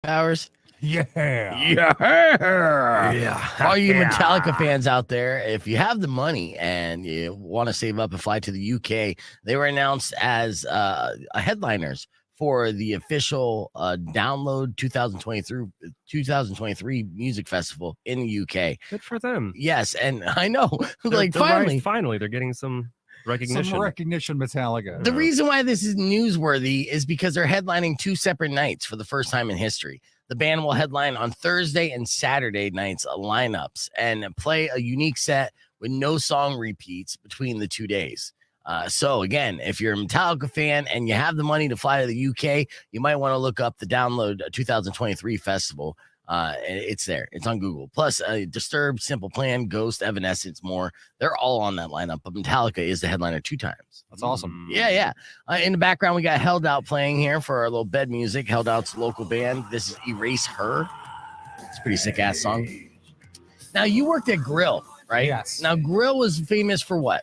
hours. Yeah. Yeah. All you Metallica fans out there, if you have the money and you want to save up and fly to the UK, they were announced as headliners for the official Download 2023 music festival in the UK. Good for them. Yes, and I know, They're finally, finally, they're getting some recognition. Some recognition, Metallica. The reason why this is newsworthy is because they're headlining 2 separate nights for the first time in history. The band will headline on Thursday and Saturday nights lineups and play a unique set with no song repeats between the 2 days. So again, if you're a Metallica fan and you have the money to fly to the UK, you might want to look up the Download 2023 festival. It's there. It's on Google. Plus, Disturbed, Simple Plan, Ghost, Evanescence, more. They're all on that lineup. But Metallica is the headliner 2 times. That's awesome. Yeah. In the background, we got Held Out playing here for our little bed music. Held Out's local band. This is Erase Her. It's a pretty sick ass song. Now, you worked at Grill, right? Yes. Now, Grill was famous for what?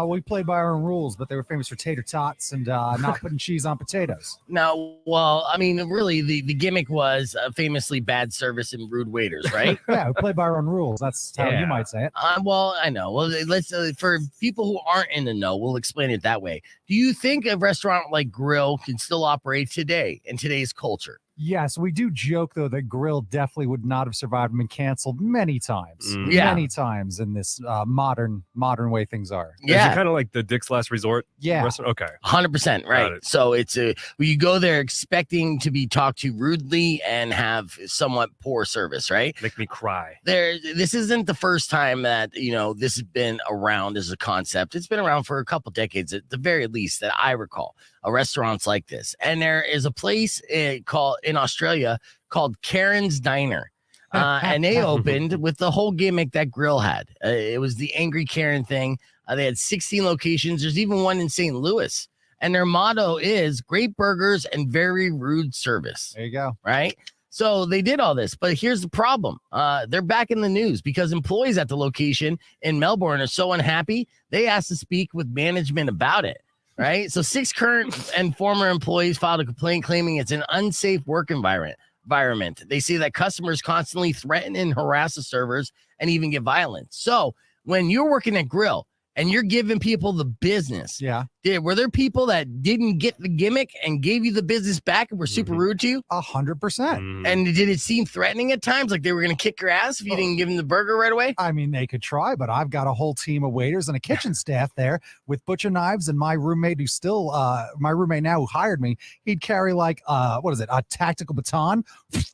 We played by our own rules, but they were famous for tater tots and not putting cheese on potatoes. Now, well, I mean, really, the gimmick was famously bad service and rude waiters, right? Yeah, we played by our own rules. That's how you might say it. Well, I know. Well, let's for people who aren't in the know, we'll explain it that way. Do you think a restaurant like Grill can still operate today in today's culture? Yes, we do joke, though, that Grill definitely would not have survived and been canceled many times. Many times in this modern way things are. Yeah. Is it kind of like the Dick's Last Resort? Yeah. Restaurant? Okay. 100%, right. It. So it's you go there expecting to be talked to rudely and have somewhat poor service, right? Make me cry. This isn't the first time that, this has been around as a concept. It's been around for a couple decades at the very least that I recall. Restaurants like this. And there is a place in Australia called Karen's Diner. And they opened with the whole gimmick that Grill had. It was the Angry Karen thing. They had 16 locations. There's even one in St. Louis. And their motto is great burgers and very rude service. There you go. Right? So they did all this. But here's the problem. They're back in the news because employees at the location in Melbourne are so unhappy, they asked to speak with management about it. Right. So 6 current and former employees filed a complaint claiming it's an unsafe work environment. They say that customers constantly threaten and harass the servers and even get violent. So when you're working at Grill and you're giving people the business. Were there people that didn't get the gimmick and gave you the business back and were super rude to you? 100%. And did it seem threatening at times? Like they were going to kick your ass if you didn't give them the burger right away? I mean, they could try, but I've got a whole team of waiters and a kitchen staff there with butcher knives. And my roommate who's still my roommate now who hired me, he'd carry like, a tactical baton.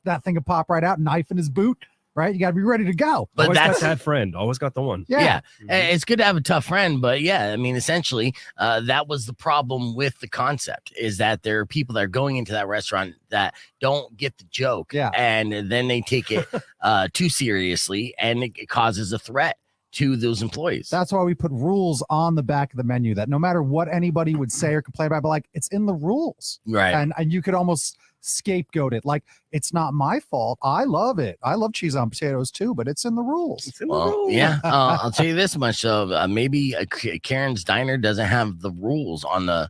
That thing would pop right out, knife in his boot. Right, you got to be ready to go. But always that's got that friend. Always got the one. Yeah. It's good to have a tough friend, but yeah, I mean, essentially, that was the problem with the concept is that there are people that are going into that restaurant that don't get the joke, and then they take it too seriously, and it causes a threat to those employees. That's why we put rules on the back of the menu that no matter what anybody would say or complain about, but like it's in the rules, right? And you could almost scapegoat it like it's not my fault. I love it. I love cheese on potatoes too, but it's in the rules. It's in the rules. Yeah. I'll tell you this much. So maybe Karen's Diner doesn't have the rules on the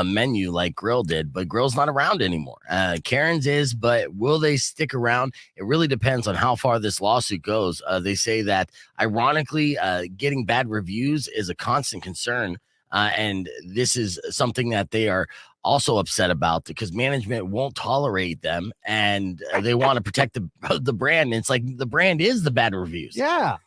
menu like Grill did, but Grill's not around anymore. Karen's is, but will they stick around? It really depends on how far this lawsuit goes. They say that ironically, getting bad reviews is a constant concern. And this is something that they are also upset about because management won't tolerate them and they want to protect the brand. And it's like the brand is the bad reviews. Yeah.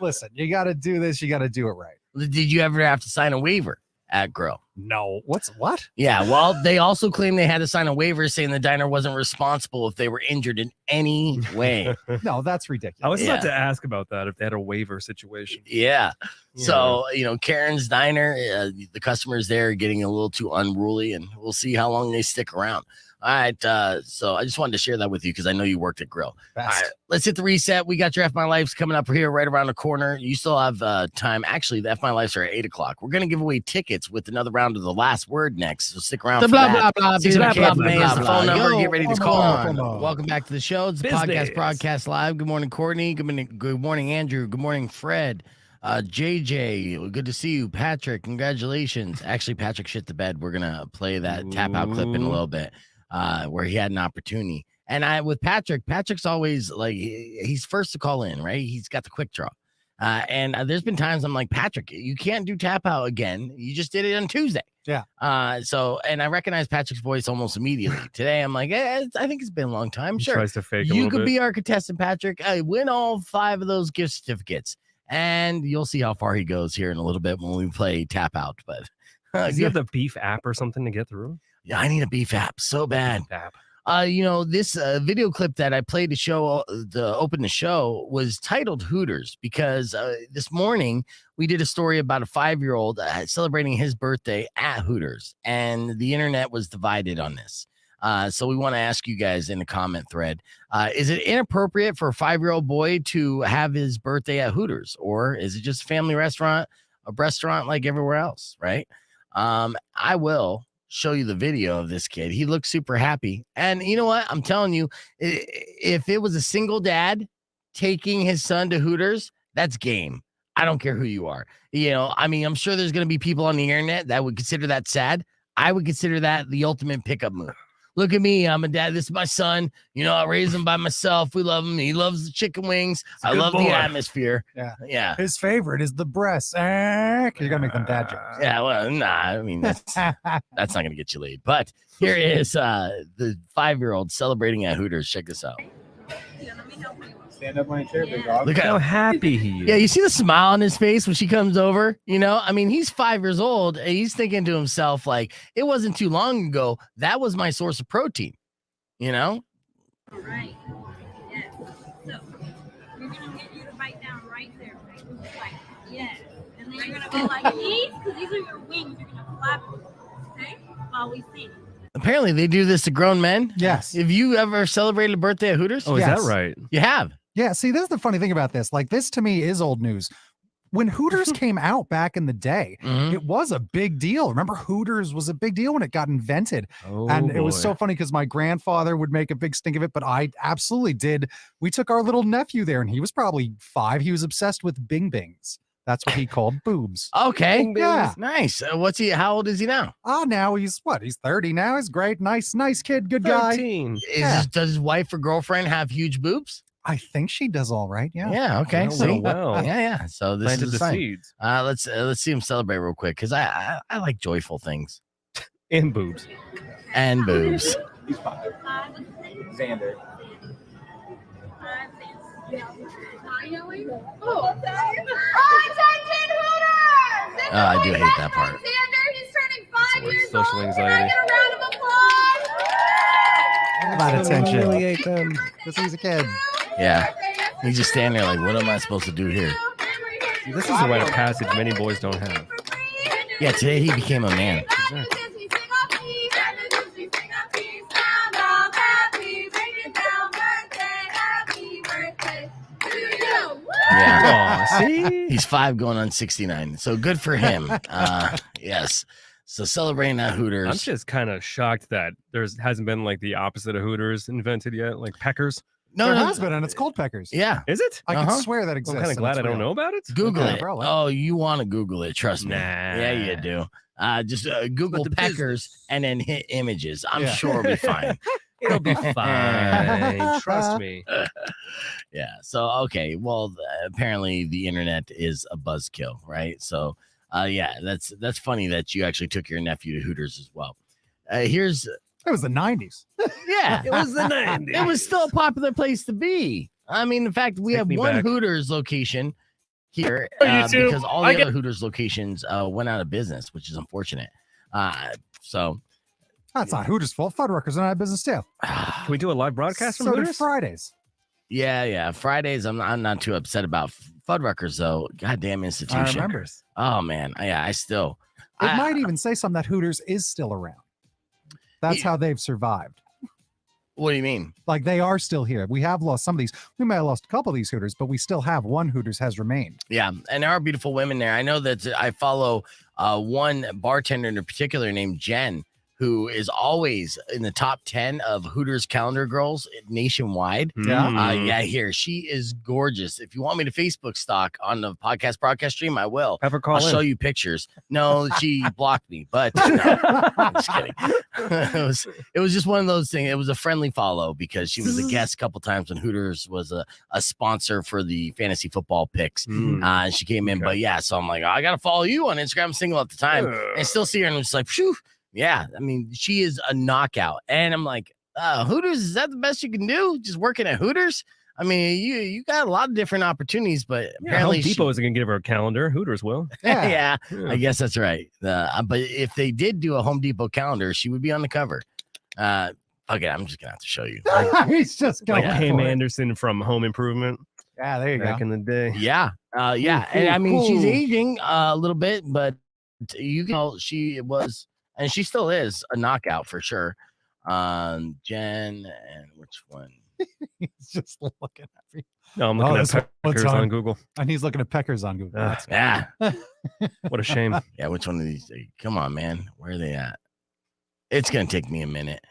Listen, you got to do this. You got to do it right. Did you ever have to sign a waiver at Grill? No. What? Yeah. Well, they also claim they had to sign a waiver saying the diner wasn't responsible if they were injured in any way. No, that's ridiculous. I was about to ask about that if they had a waiver situation. Yeah. So, Karen's Diner, the customers there are getting a little too unruly, and we'll see how long they stick around. All right. So I just wanted to share that with you because I know you worked at Grill. Best. All right. Let's hit the reset. We got your F My Life's coming up here right around the corner. You still have time. Actually, the F My Life's are at 8 o'clock. We're going to give away tickets with another round of the last word next. So stick around. The for blah, that. blah, blah, blah, KFMA blah, is the blah, phone blah. number. Yo, Get ready to come call. on. Welcome back to the show. It's the podcast broadcast live. Good morning, Courtney. Good morning, Andrew. Good morning, Fred. JJ, good to see you. Patrick, congratulations. Actually, Patrick shit the bed. We're going to play that tap out clip in a little bit where he had an opportunity And with Patrick's always like he's first to call in, right? He's got the quick draw. And there's been times I'm like, Patrick, you can't do tap out again. You just did it on Tuesday. Yeah. And I recognize Patrick's voice almost immediately. Today, I'm like, I think it's been a long time. He Sure. tries to fake a You little could bit. be our contestant, Patrick. Win all 5 of those gift certificates. And you'll see how far he goes here in a little bit when we play tap out. But Does he have the beef app or something to get through? yeah, I need a beef app so bad. Beef app. This video clip that I played to open the show was titled Hooters because this morning we did a story about a 5-year-old celebrating his birthday at Hooters, and the internet was divided on this. So we want to ask you guys in the comment thread, is it inappropriate for a 5-year-old boy to have his birthday at Hooters, or is it just a family restaurant, a restaurant like everywhere else, right? I will show you the video of this kid. He looks super happy. And you know what? I'm telling you, if it was a single dad taking his son to Hooters, that's game. I don't care who you are. I'm sure there's going to be people on the internet that would consider that sad. I would consider that the ultimate pickup move. Look at me. I'm a dad. This is my son. I raised him by myself. We love him. He loves the chicken wings. I love the atmosphere. Yeah. His favorite is the breasts. You're gonna make them dad jokes. Yeah. Well, nah. I mean, that's not gonna get you laid. But here is the 5-year-old celebrating at Hooters. Check this out. Stand up on your chair, big dog. Look How at happy he is. Yeah, you see the smile on his face when she comes over? He's 5 years old. And he's thinking to himself, like, it wasn't too long ago. That was my source of protein, All right. Yes. So, we're going to get you to bite down right there. Right? Like, yes. And then you're going to go like these, because these are your wings. You're going to flap them, okay? While we sing. Apparently, they do this to grown men. Yes. Have you ever celebrated a birthday at Hooters? Oh, is Yes. that right? You have. Yeah, see, this is the funny thing about this. Like, this to me is old news. When Hooters came out back in the day, Mhm. it was a big deal. Remember, Hooters was a big deal when it got invented. Oh, And it was boy. so funny because my grandfather would make a big stink of it, but I absolutely did. We took our little nephew there, and he was probably 5. He was obsessed with Bing Bings. That's what he called boobs. Okay. Yeah. Nice. How old is he now? Now he's 30 now. He's great. Nice kid. Good guy. 13. Does his wife or girlfriend have huge boobs? I think she does all right. Yeah. Yeah. Okay. Well, See? well. Yeah. So this Planted is the a sign. seeds. Let's see him celebrate real quick because I like joyful things And boobs. and boobs. He's 5. 5 and 6. Xander. 5 and 6. Oh, attention Hooters! I do hate that part. Xander, he's turning 5 like years social old. anxiety. Can I get a round of applause? About attention. Humiliate them. Because he's a kid. Yeah. He's just standing there like, what am I supposed to do here? See, this is a rite of passage many boys don't have. Yeah. Today he became a man. Yeah. Aw, see? He's 5 going on 69. So good for him. Yes. So celebrating at Hooters. I'm just kind of shocked that hasn't been like the opposite of Hooters invented yet, like Peckers. No, There no. has been, and it's called Peckers. Yeah. Is it? I Uh-huh. can swear that I'm exists. kind of and glad it's I don't real. know about it. Google Okay, it. bro, what? Oh, you want to Google it. Trust me. Nah. Yeah, you do. Just Google the Peckers and then hit images. I'm Yeah. sure it'll be fine. It'll be fine. Trust me. Yeah. So, okay. Well, apparently the internet is a buzzkill, right? So, yeah, that's funny that you actually took your nephew to Hooters as well. Here's, It was the 90s. yeah, It was the 90s. it was still a popular place to be. I mean, in fact, we Take have me one back. Hooters location here YouTube, because all the other Hooters locations went out of business, which is unfortunate. So, That's not Hooters' fault. Fuddruckers are not in business too. Can we do a live broadcast from So did Hooters? Fridays. yeah. Fridays, I'm not too upset about Fuddruckers though. Goddamn I institution. remember. Oh man, yeah, I still. It I- might even say something that Hooters is still around. That's Yeah. how they've survived. What do you mean? Like they are still here. We have lost some of these. We may have lost a couple of these Hooters, but we still have one Hooters has remained. Yeah, and there are beautiful women there. I know that I follow one bartender in particular named Jen, who is always in the top 10 of Hooters calendar girls nationwide. Yeah. Yeah, here. She is gorgeous. If you want me to Facebook stalk on the podcast broadcast stream, I will. Have her call I'll in. show you pictures. No, she blocked me, but no, I'm just kidding. it was just one of those things. It was a friendly follow because she was a guest a couple times when Hooters was a sponsor for the fantasy football picks. And she came in, but yeah, so I'm like, I got to follow you on Instagram. I'm single at the time. And I still see her and I'm just like, phew. Yeah, I mean, she is a knockout. And I'm like, Hooters, is that the best you can do? Just working at Hooters? I mean, you got a lot of different opportunities, but apparently Home Depot isn't going to give her a calendar. Hooters will. Yeah, I guess that's right. But if they did do a Home Depot calendar, she would be on the cover. Okay, I'm just going to have to show you. He's just going Like for Pam it. Anderson from Home Improvement Yeah, there you back go. in the day. Yeah. And I mean, she's aging a little bit, but you know, she was, and she still is a knockout for sure. Jen, and which one? He's just looking at me. No, I'm looking this at one's Peckers on Google. And he's looking at Peckers on Google. That's Yeah. What a shame. Yeah, which one of these? Come on, man. Where are they at? It's going to take me a minute.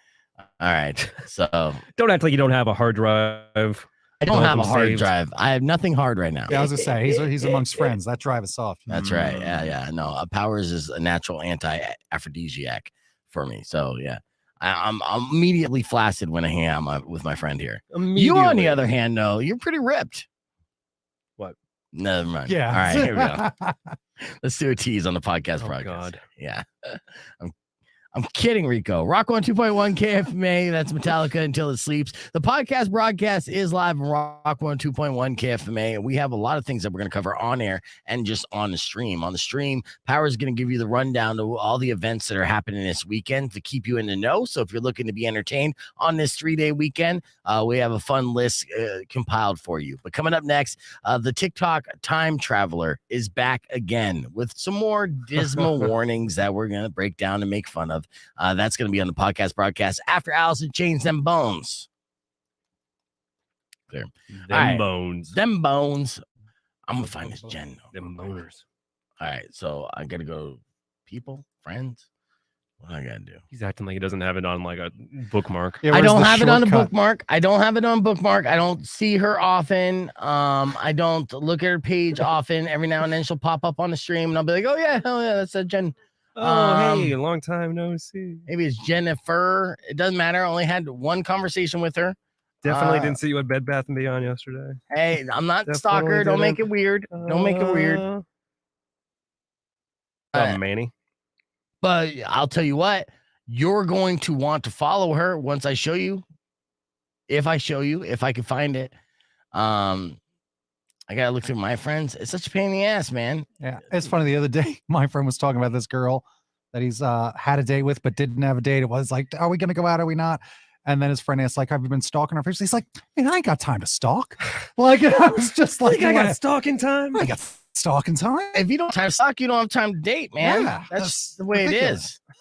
All right. So Don't act like you don't have a hard drive. I don't have a hard saved. drive. I have nothing hard right now. Yeah, I was gonna say he's amongst friends. That drive is soft. That's right. Yeah. No, Powers is a natural anti-aphrodisiac for me. So yeah, I'm immediately flaccid when I hang out with my friend here. You, on the Immediately. other hand, no, you're pretty ripped. What? Never mind. Yeah. All right, here we go. Let's do a tease on the podcast Oh, broadcast. God. Yeah. I'm kidding, Rico. Rock 102.1 KFMA. That's Metallica Until It Sleeps. The podcast broadcast is live on Rock 102.1 KFMA. And we have a lot of things that we're going to cover on air and just on the stream. On the stream, Power is going to give you the rundown of all the events that are happening this weekend to keep you in the know. So if you're looking to be entertained on this 3-day weekend, we have a fun list compiled for you. But coming up next, the TikTok time traveler is back again with some more dismal warnings that we're going to break down and make fun of. That's going to be on the podcast broadcast after Allison Chains Them Bones. Clear. Them All right. bones. Them Bones. I'm going to find this Jen. Them boners. All right. So I got to go people, friends. What do I got to do? He's acting like he doesn't have it on like a bookmark. Yeah, I where's don't the have it on a shortcut? bookmark. I don't see her often. I don't look at her page often. Every now and then she'll pop up on the stream and I'll be like, oh yeah, that's a Jen. Oh, hey, long time no see. Maybe it's Jennifer. It doesn't matter. I only had one conversation with her. Definitely didn't see you at Bed Bath & Beyond yesterday. Hey, I'm not Definitely stalker. Don't make it didn't. weird. Don't make it weird. Manny. But I'll tell you what, you're going to want to follow her once I show you. If I show you, if I can find it. I gotta look through my friends. It's such a pain in the ass, man. Yeah, it's funny. The other day, my friend was talking about this girl that he's had a date with, but didn't have a date. It was like, are we gonna go out? Are we not? And then his friend asked, like, have you been stalking her? He's like, man, I ain't got time to stalk. Like, I was just like, I got stalking time. I got stalking time. If you don't have time to stalk, you don't have time to date, man. Yeah, that's the way ridiculous. it is. I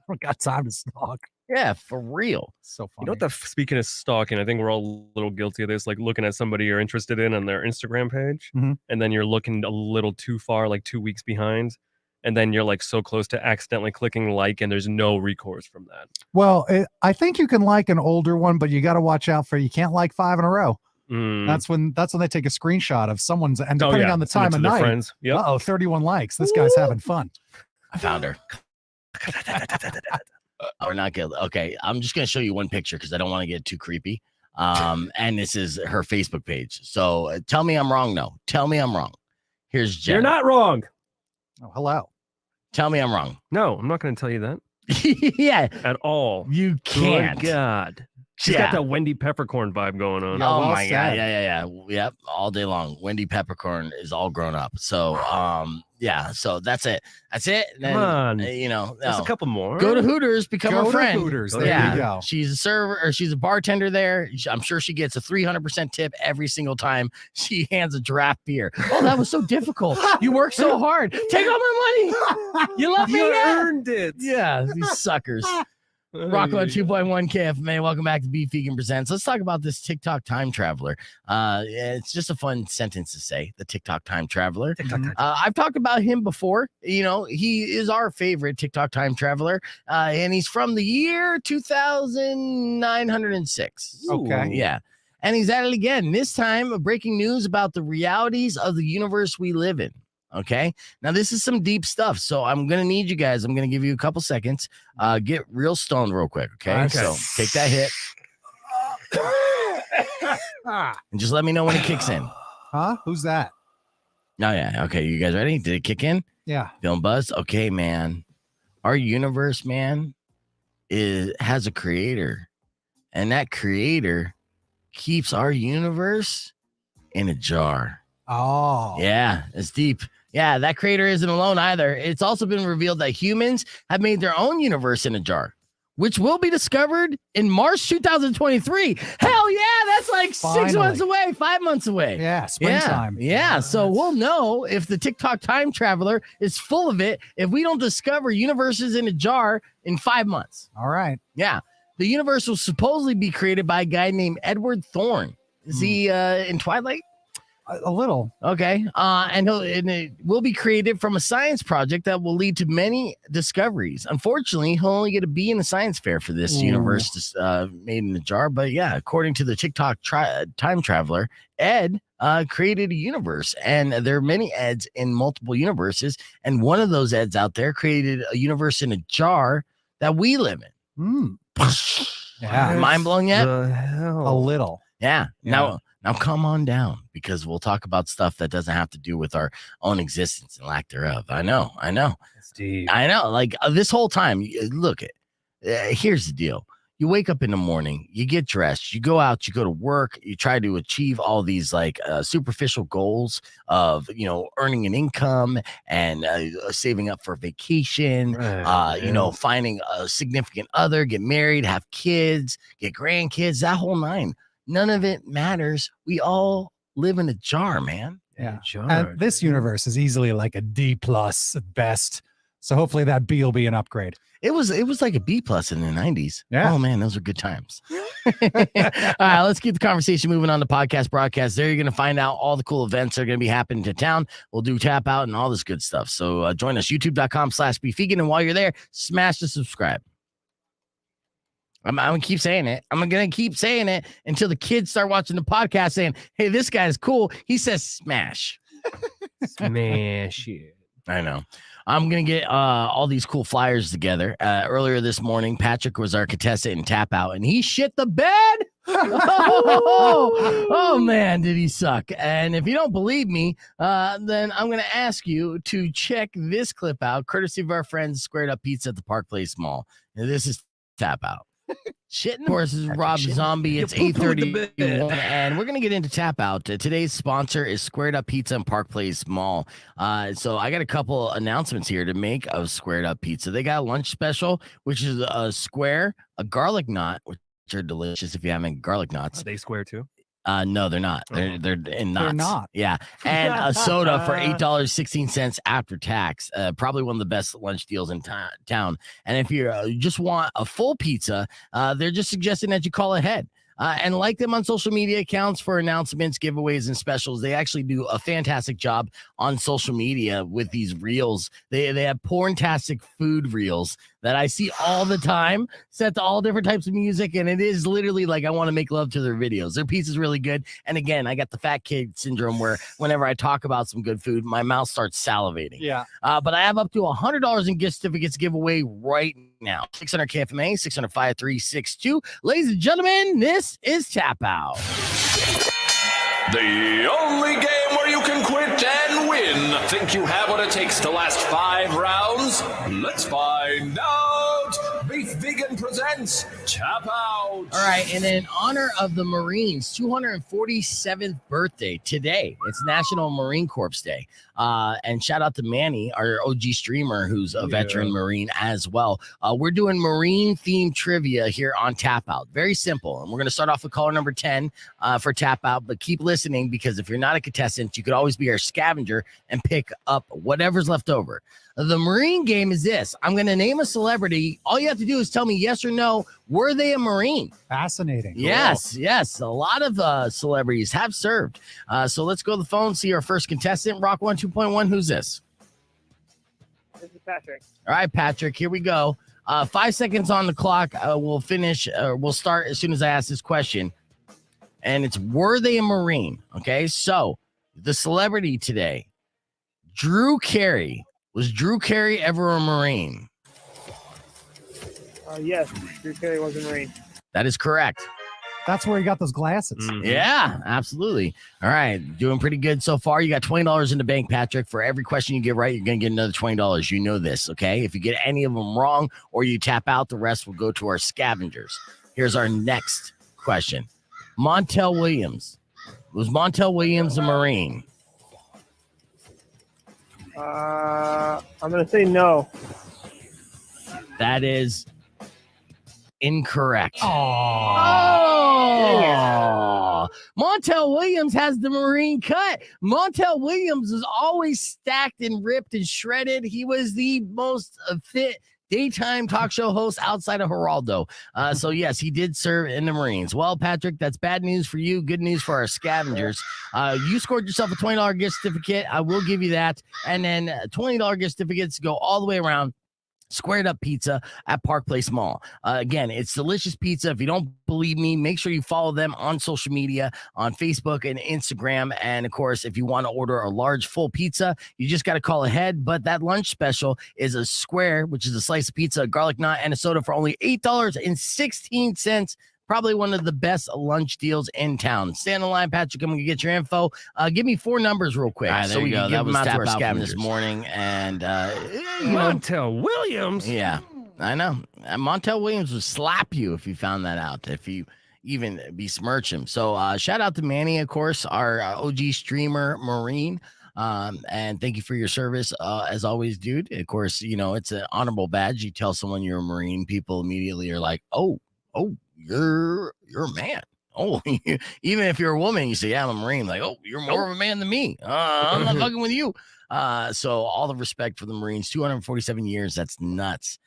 don't got time to stalk. Yeah, for real. So funny. You know what? Speaking of stalking, I think we're all a little guilty of this. Like looking at somebody you're interested in on their Instagram page, Mhm. and then you're looking a little too far, like 2 weeks behind, and then you're like so close to accidentally clicking like, and there's no recourse from that. Well, I think you can like an older one, but you got to watch out for you can't like 5 in a row. Mm. That's when they take a screenshot of someone's, and Oh, depending yeah. on the Send it time to of their night. friends. Yep. 31 likes. This guy's having fun. I found her. Or not good. Okay, I'm just gonna show you one picture because I don't want to get too creepy. And this is her Facebook page. So tell me I'm wrong. No, tell me I'm wrong. Here's Jen. You're not wrong. Oh, hello. Tell me I'm wrong. No, I'm not going to tell you that Yeah, at all. you can't. Good God. She's Yeah. got that Wendy Peppercorn vibe going on. Yeah. Oh well my god, said. yeah. Yep, all day long. Wendy Peppercorn is all grown up. So yeah, so that's it. That's it. Come Then, on. There's There's a couple more. Go to Hooters, become Go a to friend. Hooters. Go There to Yeah, you go. she's a server or she's a bartender there. I'm sure she gets a 300% tip every single time she hands a draft beer. Oh, that was so difficult. You worked so hard. Take all my money. You love me. You Yeah. earned it. Yeah, these suckers. Rocco at 2.1 KFMA. Welcome back to Beef Vegan Presents. Let's talk about this TikTok time traveler. It's just a fun sentence to say, the TikTok time traveler. I've talked about him before. You know, he is our favorite TikTok time traveler, and he's from the year 2906. Okay. Yeah. And he's at it again. This time, breaking news about the realities of the universe we live in. Okay. Now, this is some deep stuff. So I'm going to need you guys. I'm going to give you a couple seconds. Get real stoned real quick. Okay. So take that hit. And just let me know when it kicks in. Huh? Who's that? Oh, yeah. Okay. You guys ready? Did it kick in? Yeah. Feeling buzzed? Okay, man. Our universe, man, has a creator. And that creator keeps our universe in a jar. Oh. Yeah. It's deep. Yeah, that creator isn't alone either. It's also been revealed that humans have made their own universe in a jar, which will be discovered in March 2023. Hell yeah, that's like Finally. 6 months away, 5 months away. Yeah, springtime. Yeah. So we'll know if the TikTok time traveler is full of it if we don't discover universes in a jar in 5 months. All right. Yeah. The universe will supposedly be created by a guy named Edward Thorne. Is he in Twilight? A little. Okay. And it will be created from a science project that will lead to many discoveries. Unfortunately, he'll only get a B in the science fair for this universe made in a jar. But yeah, according to the TikTok time traveler, Ed created a universe. And there are many Eds in multiple universes. And one of those Eds out there created a universe in a jar that we live in. Yeah. Mind blown yet? A little. Yeah. Now come on down, because we'll talk about stuff that doesn't have to do with our own existence and lack thereof. I know. That's deep. I know. Like this whole time, look at. Here's the deal. You wake up in the morning, you get dressed, you go out, you go to work, you try to achieve all these like superficial goals of, earning an income and saving up for vacation, finding a significant other, get married, have kids, get grandkids, that whole nine. None of it matters. We all live in a jar, man. Yeah. And this universe is easily like a D plus at best. So hopefully that B will be an upgrade. It was like a B plus in the 90s. Yeah. Oh man, those were good times. All right, let's keep the conversation moving on to podcast broadcast. There you're going to find out all the cool events that are going to be happening to town. We'll do tap out and all this good stuff. So join us, youtube.com/beefvegan. And while you're there, smash the subscribe. I'm going to keep saying it. I'm going to keep saying it until the kids start watching the podcast saying, hey, this guy's cool. He says smash. Smash it. I know. I'm going to get all these cool flyers together. Earlier this morning, Patrick was our contestant in Tap Out, and he shit the bed. Oh, man, did he suck. And if you don't believe me, then I'm going to ask you to check this clip out, courtesy of our friends Squared Up Pizza at the Park Place Mall. Now, this is Tap Out. Shitting horses, Rob Zombie. It's 8:30, and we're gonna get into Tap Out. Today's sponsor is Squared Up Pizza and Park Place Mall. So I got a couple announcements here to make of Squared Up Pizza. They got a lunch special, which is a square, a garlic knot, which are delicious if you haven't garlic knots. Are they square too? No, they're not. They're in knots. They're not. Yeah, and a soda for $8.16 after tax. Probably one of the best lunch deals in town. And if you just want a full pizza, they're just suggesting that you call ahead. And like them on social media accounts for announcements, giveaways, and specials. They actually do a fantastic job on social media with these reels. They have porntastic food reels that I see all the time, set to all different types of music, and it is literally like I want to make love to their videos. Their pizza is really good. And again, I got the fat kid syndrome where whenever I talk about some good food, my mouth starts salivating. Yeah. But I have up to $100 in gift certificates giveaway right now. 600 KFMA, 600-5362. Ladies and gentlemen, this is Tap Out. The only game where you can quit and win. Think you have what it takes to last 5 rounds? Let's find out. Beef Vegan presents Tap Out. All right, and in honor of the Marines' 247th birthday today, it's National Marine Corps Day. And shout out to Manny, our OG streamer, who's a veteran Marine as well. We're doing Marine-themed trivia here on Tap Out. Very simple. And we're going to start off with caller number 10 for Tap Out, but keep listening because if you're not a contestant, you could always be our scavenger and pick up whatever's left over. The Marine game is this. I'm going to name a celebrity. All you have to do is tell me yes or no. Were they a Marine? Fascinating. Yes. A lot of celebrities have served. So let's go to the phone, see our first contestant. Rock 1, 2.1. Who's this? This is Patrick. All right, Patrick, here we go. 5 seconds on the clock. We'll start as soon as I ask this question. And it's, were they a Marine? Okay, so the celebrity today, Drew Carey. Was Drew Carey ever a Marine? Yes, Drew Carey was a Marine. That is correct. That's where he got those glasses. Mhm. Yeah, absolutely. All right, doing pretty good so far. You got $20 in the bank, Patrick. For every question you get right, you're going to get another $20. You know this, okay? If you get any of them wrong or you tap out, the rest will go to our scavengers. Here's our next question. Montel Williams. Was Montel Williams a Marine? I'm going to say no. That is incorrect. Oh. Montel Williams has the Marine cut. Montel Williams is always stacked and ripped and shredded. He was the most fit daytime talk show host outside of Geraldo. So yes, he did serve in the Marines. Well, Patrick, that's bad news for you. Good news for our scavengers. You scored yourself a $20 gift certificate. I will give you that. And then $20 gift certificates go all the way around. Squared Up Pizza at Park Place Mall. Again, it's delicious pizza. If you don't believe me, make sure you follow them on social media, on Facebook and Instagram. And of course, if you want to order a large full pizza, you just got to call ahead. But that lunch special is a square, which is a slice of pizza, a garlic knot, and a soda for only $8.16. Probably one of the best lunch deals in town. Stay on the line, Patrick. I'm going to get your info. Give me 4 numbers real quick. All right, so we can give them out to our scavengers this morning. morning. And, Montel Williams. Yeah, I know. Montel Williams would slap you if you found that out, if you even besmirch him. So shout out to Manny, of course, our OG streamer Marine. And thank you for your service. As always, dude. Of course, it's an honorable badge. You tell someone you're a Marine, people immediately are like, oh, you're a man. Oh, even if you're a woman, you say, yeah, I'm a Marine. Like, oh, you're more of a man than me. I'm not fucking with you. So all the respect for the Marines, 247 years. That's nuts.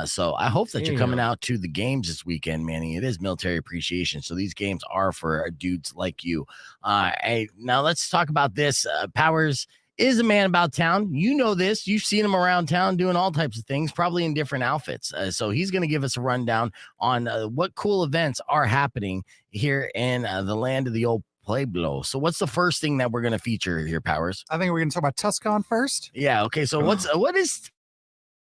So I hope that you're coming out to the games this weekend, Manny. It is military appreciation. So these games are for dudes like you. Hey, now let's talk about this. Powers is a man about town. You know this. You've seen him around town doing all types of things, probably in different outfits. So he's going to give us a rundown on what cool events are happening here in the land of the old Pueblo. So what's the first thing that we're going to feature here, Powers? I think we're going to talk about Tucson first. Yeah. Okay. So what is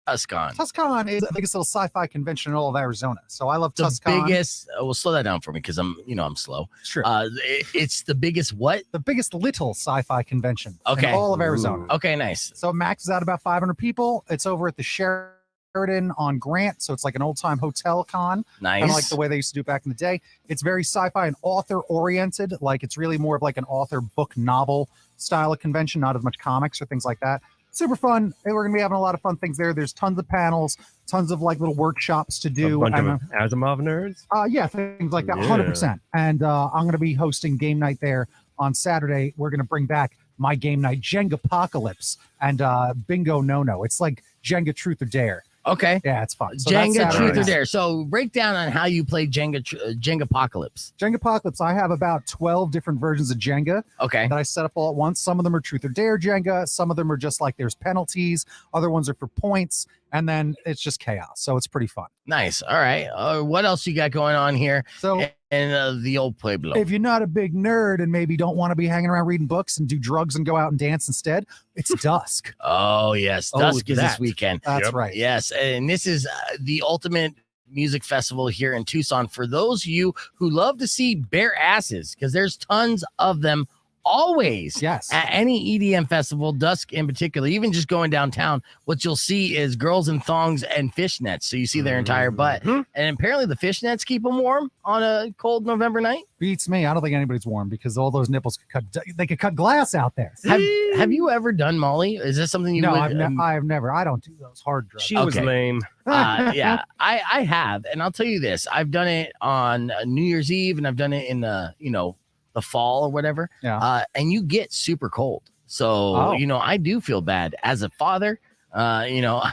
Tucson? Tucson is the biggest little sci-fi convention in all of Arizona. So I love The Tucson. biggest. Well, slow that down for me because I'm slow. Sure. It's the biggest what? The biggest little sci-fi convention Okay. in all of Arizona. Okay. Nice. So it maxes out about 500 people. It's over at the Sheridan on Grant. So it's like an old-time hotel con. Nice. Kind of like the way they used to do it back in the day. It's very sci-fi and author-oriented. Like it's really more of like an author book novel style of convention, not as much comics or things like that. Super fun. We're going to be having a lot of fun things there. There's tons of panels, tons of like little workshops to do. A bunch of Asimov nerds. Yeah, things like that, Yeah. 100%. And I'm going to be hosting game night there on Saturday. We're going to bring back my game night, Jenga Apocalypse and Bingo No. It's like Jenga Truth or Dare. Okay. Yeah, it's fun. So that's Jenga Saturday Truth or night. Dare. So break down on how you play Jenga Apocalypse. Jenga Apocalypse, I have about 12 different versions of Jenga Okay. that I set up all at once. Some of them are Truth or Dare Jenga. Some of them are just like there's penalties. Other ones are for points. And then it's just chaos. So it's pretty fun. Nice. All right. What else you got going on here So in the old Pueblo? if you're not a big nerd and maybe don't want to be hanging around reading books and do drugs and go out and dance instead, it's Dusk. Oh, yes. Oh, Dusk is this that. weekend. That's Yep. right. Yes. And this is the ultimate music festival here in Tucson for those of you who love to see bare asses, because there's tons of them always. Yes. At any EDM festival, Dusk in particular, even just going downtown, what you'll see is girls in thongs and fishnets. So you see their entire butt. Mhm. And apparently the fishnets keep them warm on a cold November night. Beats me. I don't think anybody's warm because all those nipples they could cut glass out there. Have you ever done Molly? Is this something you No, would? I've never. I don't do those hard drugs. She was Okay. lame. Yeah, I have, and I'll tell you this: I've done it on New Year's Eve, and I've done it in the the fall or whatever. Yeah. And you get super cold, so Oh. I do feel bad as a father. You know,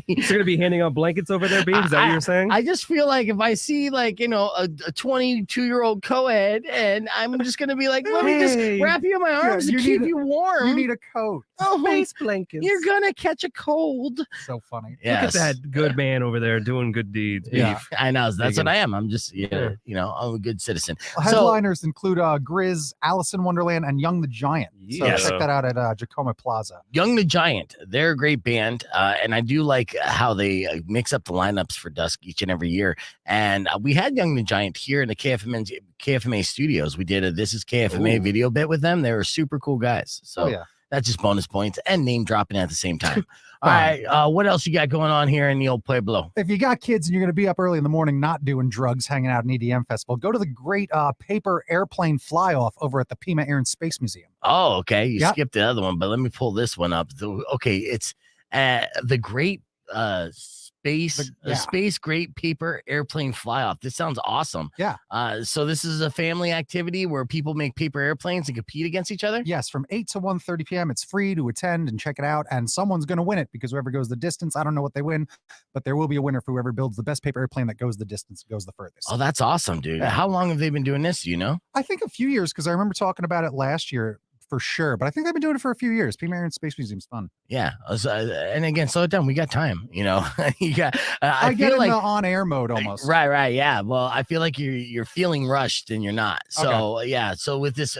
You're gonna be handing out blankets over there, Bean? Is that what you're saying? I just feel like if I see like, you know, a 22-year-old co-ed, and I'm just gonna be like, let me just Hey, wrap you in my arms to you keep need you warm. You need a coat. Oh, Space blankets. you're gonna catch a cold. So funny. Look at that good man over there doing good deeds. Yeah. Beef. I know. That's Digging. what I am. I'm just, Yeah. you know, I'm a good citizen. So, Headliners include Grizz, Alice in Wonderland, and Young the Giant. So Yeah. check that out at Jacoma Plaza. Young the Giant, they're a great band, and I do like how they mix up the lineups for Dusk each and every year. And we had Young the Giant here in the KFMA studios. We did a This Is KFMA Ooh. video bit with them. They were super cool guys. So Oh yeah. that's just bonus points and name dropping at the same time. All right, what else you got going on here in the old Pueblo? If you got kids and you're going to be up early in the morning not doing drugs, hanging out in EDM Festival, go to the great paper airplane fly-off over at the Pima Air and Space Museum. Oh, okay. You Yep. skipped the other one, but let me pull this one up. Okay, it's the Great Space Great Paper Airplane Fly Off. This sounds awesome. Yeah. So this is a family activity where people make paper airplanes and compete against each other. Yes, from 8 to 1:30 p.m. It's free to attend and check it out. And someone's going to win it because whoever goes the distance, I don't know what they win, but there will be a winner for whoever builds the best paper airplane that goes the distance, goes the furthest. Oh, that's awesome, dude. Yeah. How long have they been doing this? Do you know? I think a few years because I remember talking about it last year for sure, but I think they've been doing it for a few years. Pima Air and Space Museum's fun. Yeah. And again, slow it down. We got time. You know, you got. I get feel in like the on-air mode almost. Right. Yeah. Well, I feel like you're feeling rushed and you're not. So yeah. So with this,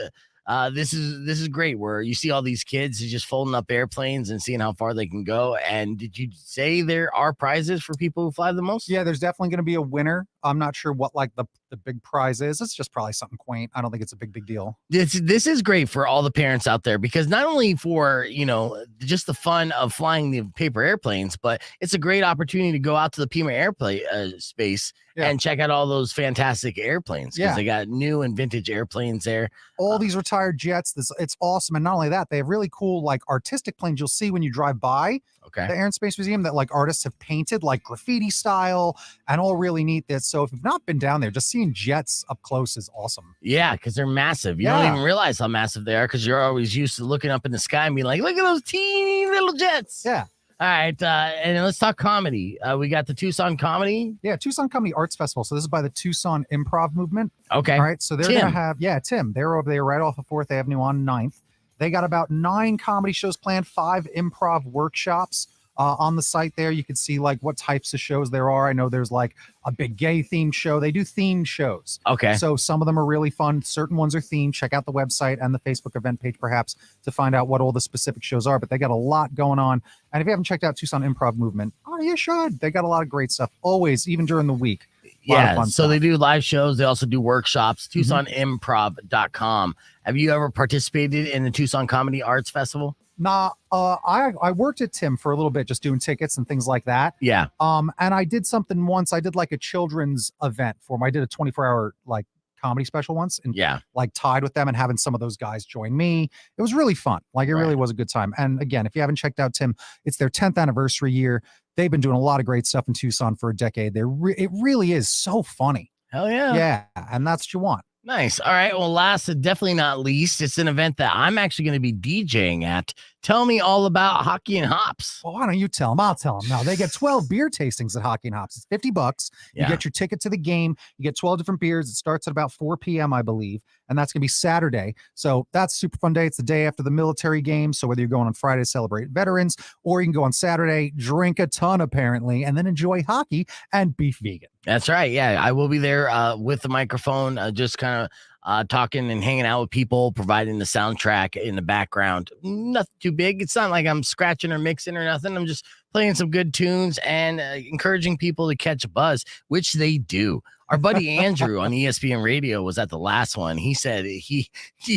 this is great. Where you see all these kids just folding up airplanes and seeing how far they can go. And did you say there are prizes for people who fly the most? Yeah, there's definitely going to be a winner. I'm not sure what like the big prize is. It's just probably something quaint. I don't think it's a big deal. This is great for all the parents out there because not only for, you know, just the fun of flying the paper airplanes, but it's a great opportunity to go out to the Pima airplane space and check out all those fantastic airplanes because they got new and vintage airplanes there. All these retired jets, it's awesome. And not only that, they have really cool like artistic planes you'll see when you drive by the Air and Space Museum that like artists have painted like graffiti style and all really neat. So if you've not been down there, just seeing jets up close is awesome. Yeah, because they're massive. You don't even realize how massive they are because you're always used to looking up in the sky and being like, look at those teeny little jets. Yeah. All right. And then let's talk comedy. We got the Tucson Comedy. Yeah, Tucson Comedy Arts Festival. So this is by the Tucson Improv Movement. Okay. All right. So they're going to have, Tim. They're over there right off of 4th Avenue on 9th. They got about 9 comedy shows planned, 5 improv workshops. On the site there, you can see like what types of shows there are. I know there's like a big gay themed show. They do themed shows. Okay. So some of them are really fun. Certain ones are themed. Check out the website and the Facebook event page perhaps to find out what all the specific shows are. But they got a lot going on. And if you haven't checked out Tucson Improv Movement, you should. They got a lot of great stuff always, even during the week. Yeah, so they do live shows. They also do workshops. TucsonImprov.com. Have you ever participated in the Tucson Comedy Arts Festival? Nah, I worked at Tim for a little bit, just doing tickets and things like that. Yeah. And I did something once. I did like a children's event for them. I did a 24-hour like comedy special once, and like tied with them and having some of those guys join me. It was really fun. Like it really was a good time. And again, if you haven't checked out Tim, it's their 10th anniversary year. They've been doing a lot of great stuff in Tucson for a decade. It really is so funny. Hell yeah. Yeah, and that's what you want. Nice. All right. Well, last and definitely not least, it's an event that I'm actually going to be DJing at. Tell me all about Hockey and Hops. Well, why don't you tell them? I'll tell them. Now, they get 12 beer tastings at Hockey and Hops. It's $50. You get your ticket to the game. You get 12 different beers. It starts at about 4 p.m., I believe, and that's going to be Saturday. So that's a super fun day. It's the day after the military game. So whether you're going on Friday to celebrate veterans or you can go on Saturday, drink a ton, apparently, and then enjoy hockey and beef vegan. That's right. Yeah, I will be there with the microphone, just kind of talking and hanging out with people, providing the soundtrack in the background. Nothing too big. It's not like I'm scratching or mixing or nothing. I'm just playing some good tunes and encouraging people to catch a buzz, which they do. Our buddy Andrew on ESPN Radio was at the last one. He said he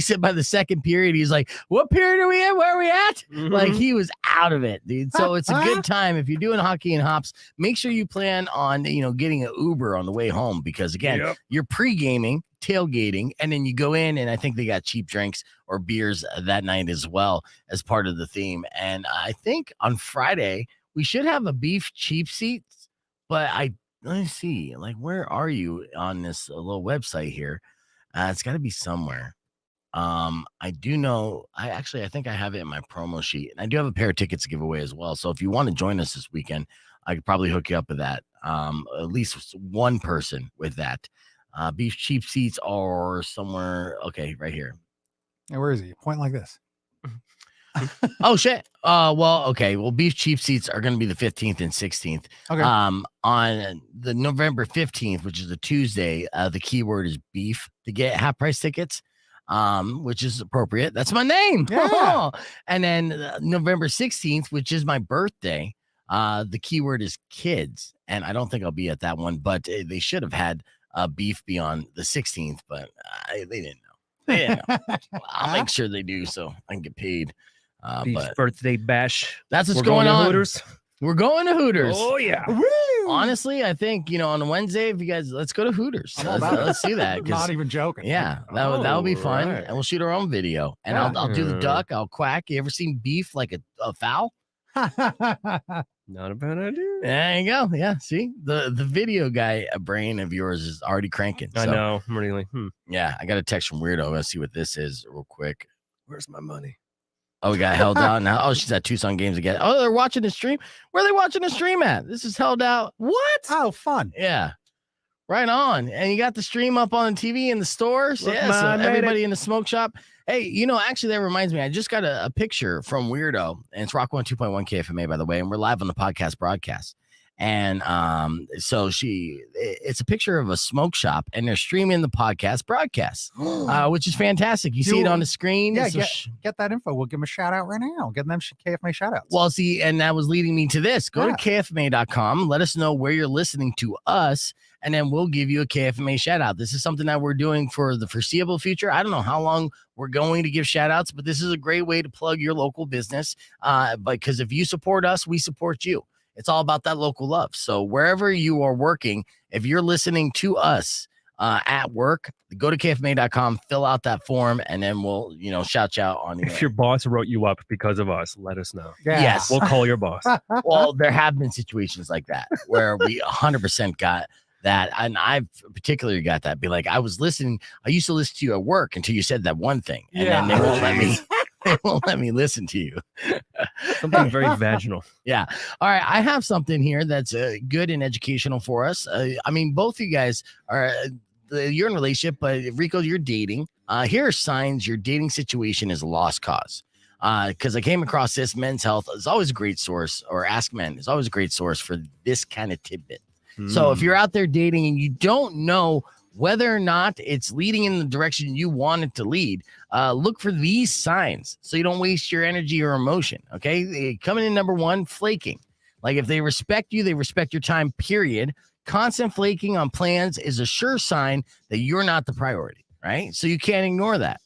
said by the second period, he's like, "What period are we in? Where are we at?" Like he was out of it, dude. So it's a good time if you're doing Hockey and Hops. Make sure you plan on getting an Uber on the way home because again, you're pre-gaming, tailgating, and then you go in and I think they got cheap drinks or beers that night as well as part of the theme. And I think on Friday we should have a beef cheap seats, but let me see, like, where are you on this little website here? It's got to be somewhere. I do know. I think I have it in my promo sheet, and I do have a pair of tickets to give away as well. So if you want to join us this weekend, I could probably hook you up with that. At least one person with that. Beef cheap seats are somewhere. Okay, right here. Hey, where is he? Point like this. Oh shit. Well, okay. Well, beef cheap seats are going to be the 15th and 16th. Okay. On the November 15th, which is a Tuesday, the keyword is beef to get half price tickets. Which is appropriate. That's my name. Yeah. And then November 16th, which is my birthday, the keyword is kids. And I don't think I'll be at that one, but they should have had beef be on the 16th, but they didn't know. They didn't know. I'll make sure they do so I can get paid. Beef's But birthday bash. that's what's We're going to on. Hooters. We're going to Hooters. Oh yeah. Woo! Honestly, I think on a Wednesday, if you guys let's go to Hooters. I'm all about it. Let's see that. I'm 'cause- not even joking. Yeah, that would be fun, Alright. and we'll shoot our own video. And Yeah. I'll do the duck. I'll quack. You ever seen beef like a fowl? Not a bad idea. There you go. Yeah, see the video guy brain of yours is already cranking. I So, know. I'm really like, Yeah, I got a text from Weirdo. Let's see what this is real quick. where's my money? Oh, we got held out now. Oh, she's at Tucson Games again. Oh, they're watching the stream. Where are they watching the stream at? This is held out. What? Oh, fun. Yeah. Right on. And you got the stream up on TV in the stores. Look, Yeah. Ma, So I made everybody in the smoke shop. Hey, actually, that reminds me. I just got a picture from Weirdo, and it's Rock 102.1 KFMA, by the way, and we're live on the podcast broadcast. And so it's a picture of a smoke shop, and they're streaming the podcast broadcast, which is fantastic. You see it on the screen. Yeah, So get that info. We'll give them a shout out right now. Give them KFMA shout outs. well, see, and that was leading me to this. Go Yeah. to KFMA.com. Let us know where you're listening to us, and then we'll give you a KFMA shout out. This is something that we're doing for the foreseeable future. I don't know how long we're going to give shout outs, but this is a great way to plug your local business. Because if you support us, we support you. It's all about that local love. So wherever you are working, if you're listening to us at work, go to KFMA.com, fill out that form, and then we'll, shout you out on If your boss wrote you up because of us, let us know. Yeah. Yes. We'll call your boss. Well, there have been situations like that where we 100% got that. And I've particularly got that. Be like, I used to listen to you at work until you said that one thing. And then they won't let me. They won't let me listen to you. Something very vaginal. Yeah. All right. I have something here that's good and educational for us. I mean, both of you guys are, you're in a relationship, but Rico, you're dating. Here are signs your dating situation is a lost cause. Because I came across this. Men's Health is always a great source, or Ask Men is always a great source for this kind of tidbit. So if you're out there dating and you don't know whether or not it's leading in the direction you want it to lead, look for these signs so you don't waste your energy or emotion. Okay. Coming in number one, flaking. Like if they respect you, they respect your time, period. Constant flaking on plans is a sure sign that you're not the priority, right? So you can't ignore that.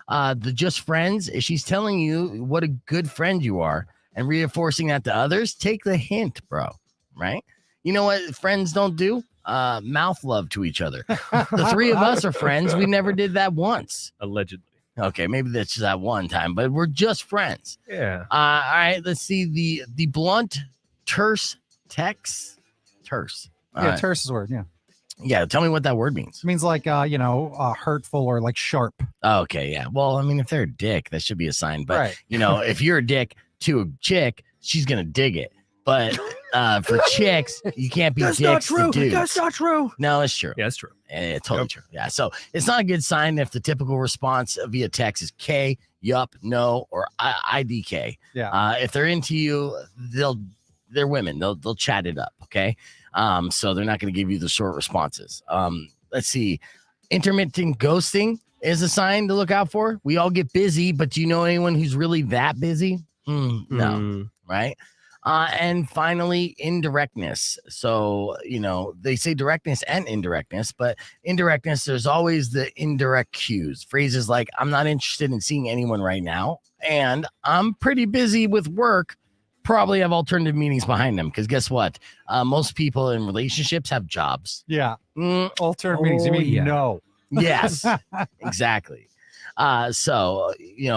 The just friends, if she's telling you what a good friend you are and reinforcing that to others, take the hint, bro, right? You know what friends don't do? Mouth love to each other. The three of us are friends. We never did that once. Allegedly. Okay, maybe that's just that one time, but we're just friends. Yeah. All right, let's see the blunt, terse text. Terse. Yeah, terse is a word. Yeah. Yeah, tell me what that word means. It means like, hurtful or like sharp. Okay, yeah. Well, I mean, if they're a dick, that should be a sign. But, Right. If you're a dick to a chick, she's going to dig it. But for chicks, you can't be dicks to dudes. That's not true. No, it's true. Yeah, it's true. It's totally true. Yeah. So it's not a good sign if the typical response via text is K, yup, no, or IDK. Yeah. If they're into you, they're women. They'll chat it up. Okay. So they're not going to give you the short responses. Let's see. Intermittent ghosting is a sign to look out for. We all get busy, but do you know anyone who's really that busy? No. Right. And finally, indirectness. So, they say directness and indirectness, but indirectness, there's always the indirect cues. Phrases like, I'm not interested in seeing anyone right now, and I'm pretty busy with work. Probably have alternative meanings behind them, because guess what? Most people in relationships have jobs. Yeah. Alternative meanings. You mean no? Yes, exactly. So,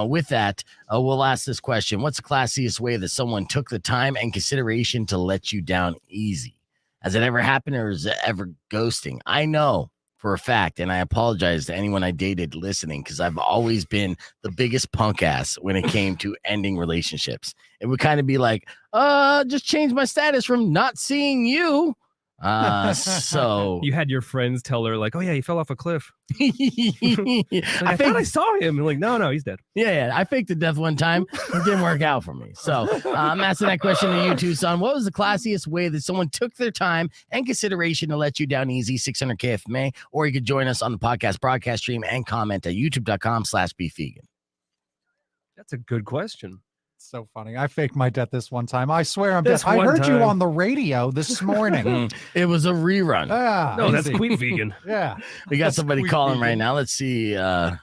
with that, we'll ask this question. What's the classiest way that someone took the time and consideration to let you down easy? Has it ever happened, or is it ever ghosting? I know for a fact, and I apologize to anyone I dated listening, because I've always been the biggest punk ass when it came to ending relationships. It would kind of be like, just change my status from not seeing you. So You had your friends tell her like, "Oh yeah, he fell off a cliff." I thought I saw him. And like, no, he's dead. Yeah, I faked the death one time. It didn't work out for me. So I'm asking that question to you too, son. What was the classiest way that someone took their time and consideration to let you down easy? 600 KFMA, or you could join us on the podcast broadcast stream and comment at youtube.com/beefvegan. That's a good question. So funny. I faked my death this one time. I swear I'm dead. This I one heard you time. on the radio this morning. It was a rerun. No, that's easy. Queen Vegan. Yeah. We got somebody Squeak calling vegan. right now. Let's see. Then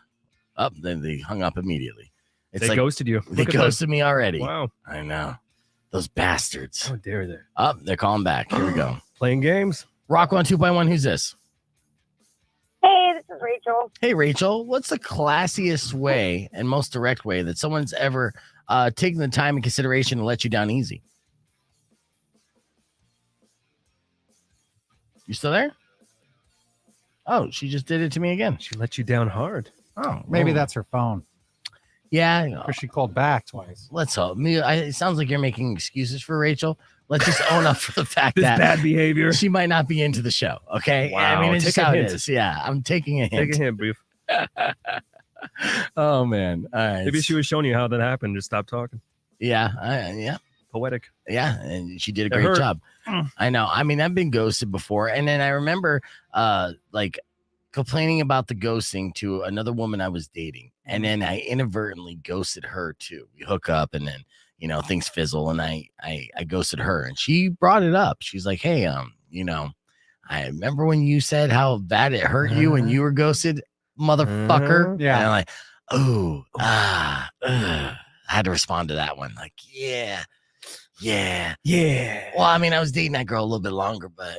they hung up immediately. It's They like ghosted you. they Look at ghosted me already. that. Wow. I know. Those bastards. How dare they? They're calling back. Here we go. Playing games. Rock 1 2.1. Who's this? Hey, this is Rachel. Hey, Rachel. What's the classiest way and most direct way that someone's ever taken the time and consideration to let you down easy? You still there? Oh, she just did it to me again. She let you down hard. Oh, Maybe well, that's her phone. yeah. Because she called back twice. Let's hope. It sounds like you're making excuses for Rachel. Let's just own up for the fact This that bad behavior. she might not be into the show. Okay. I Wow, mean, it's take just a how it hint. is. Yeah. I'm taking a hint. Take a hint, Beef. Oh, man. All right. Maybe she was showing you how that happened. Just stop talking. Yeah. Yeah. Poetic. Yeah. And she did a It great hurt. job. I know. I mean, I've been ghosted before. And then I remember like complaining about the ghosting to another woman I was dating. And then I inadvertently ghosted her too. We hook up and then, things fizzle, and I ghosted her, and she brought it up. She's like, hey, I remember when you said how bad it hurt you when you were ghosted, motherfucker. Yeah. And I'm like, I had to respond to that one. Like, yeah. Well, I mean, I was dating that girl a little bit longer, but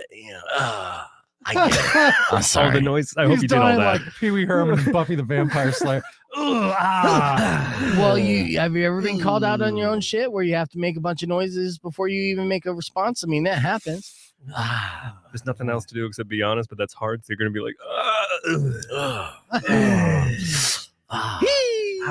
I get it. I'm All sorry. the noise. I hope He's you did all dying that. like Pee Wee Herman and Buffy the Vampire Slayer. Well, have you ever been called out on your own shit where you have to make a bunch of noises before you even make a response? I mean, that happens. There's nothing else to do except be honest, but that's hard. So you're gonna be like,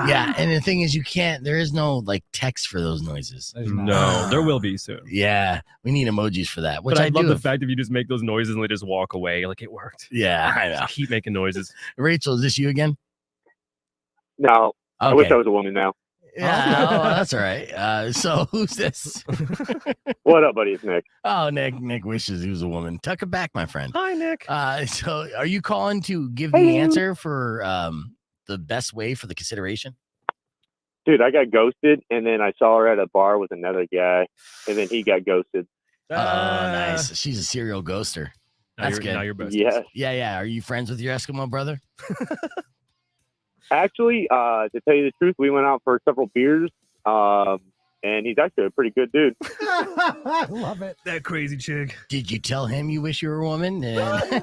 Yeah, and the thing is, there is no like text for those noises. no, there will be soon. Yeah, we need emojis for that. Which But I I love do. the fact if you just make those noises and they just walk away, like it worked. Yeah, I know. Just keep making noises. Rachel, is this you again? No, I wish Okay. I was a woman now. Yeah, that's all right. So who's this? What up, buddy? It's Nick. Oh, Nick wishes he was a woman. Tuck it back, my friend. Hi, Nick. So are you calling to give the answer for the best way for the consideration? Dude, I got ghosted, and then I saw her at a bar with another guy, and then he got ghosted. Oh, nice. She's a serial ghoster. Now That's you're, good. Now you're best. Yeah. Yeah. Are you friends with your Eskimo brother? Actually, to tell you the truth, we went out for several beers, and he's actually a pretty good dude. I love it. That crazy chick. Did you tell him you wish you were a woman? That's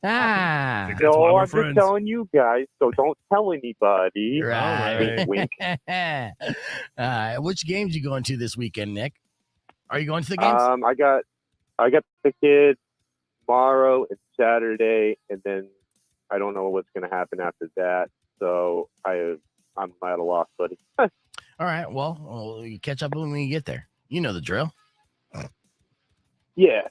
why No, we're I'm friends. just telling you guys, so don't tell anybody. Right. Wink, wink. Which games you going to this weekend, Nick? Are you going to the games? I got the kid tomorrow and Saturday, and then I don't know what's going to happen after that. So I'm at a loss, buddy. All right. Well, you catch up when we get there. You know the drill. Yeah,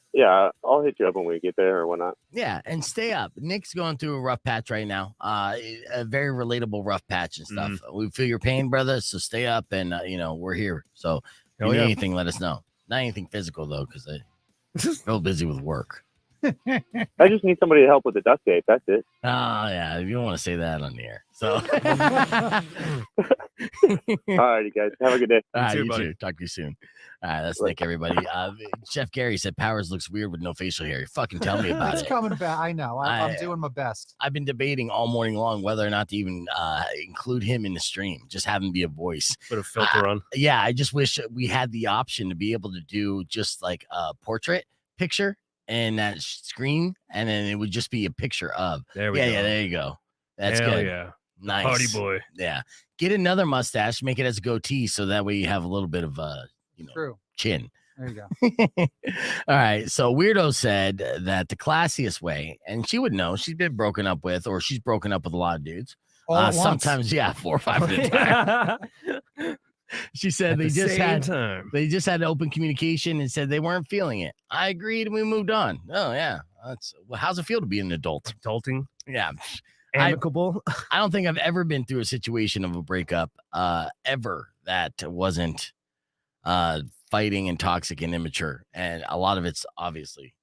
I'll hit you up when we get there or whatnot. Yeah, and stay up. Nick's going through a rough patch right now. A very relatable rough patch and stuff. We feel your pain, brother. So stay up, and we're here. So if you need anything, let us know. Not anything physical though, because I'm real busy with work. I just need somebody to help with the duct tape. That's it. Oh yeah, you don't want to say that on the air. So All righty, guys. Have a good day. you too. Talk to you soon. All right, that's Nick, everybody. Chef Gary said Powers looks weird with no facial hair. Fucking tell me about It's it. coming back. I know. I'm doing my best. I've been debating all morning long whether or not to even include him in the stream. Just have him be a voice. Put a filter on. Yeah, I just wish we had the option to be able to do just like a portrait picture and that screen, and then it would just be a picture of. There we go. Yeah, there you go. That's Hell good. yeah. Nice. Party boy. Yeah. Get another mustache, make it as a goatee, so that way you have a little bit of True. chin. There you go. All right. So Weirdo said that the classiest way, and she would know, she's been broken up with, or she's broken up with a lot of dudes. All at once. Sometimes, 4 or 5 at a time. She said At they the just same had time. they just had open communication and said they weren't feeling it. I agreed and we moved on. Oh yeah. How's it feel to be an adult? Adulting, Yeah. amicable. I don't think I've ever been through a situation of a breakup ever that wasn't fighting and toxic and immature. And a lot of it's obviously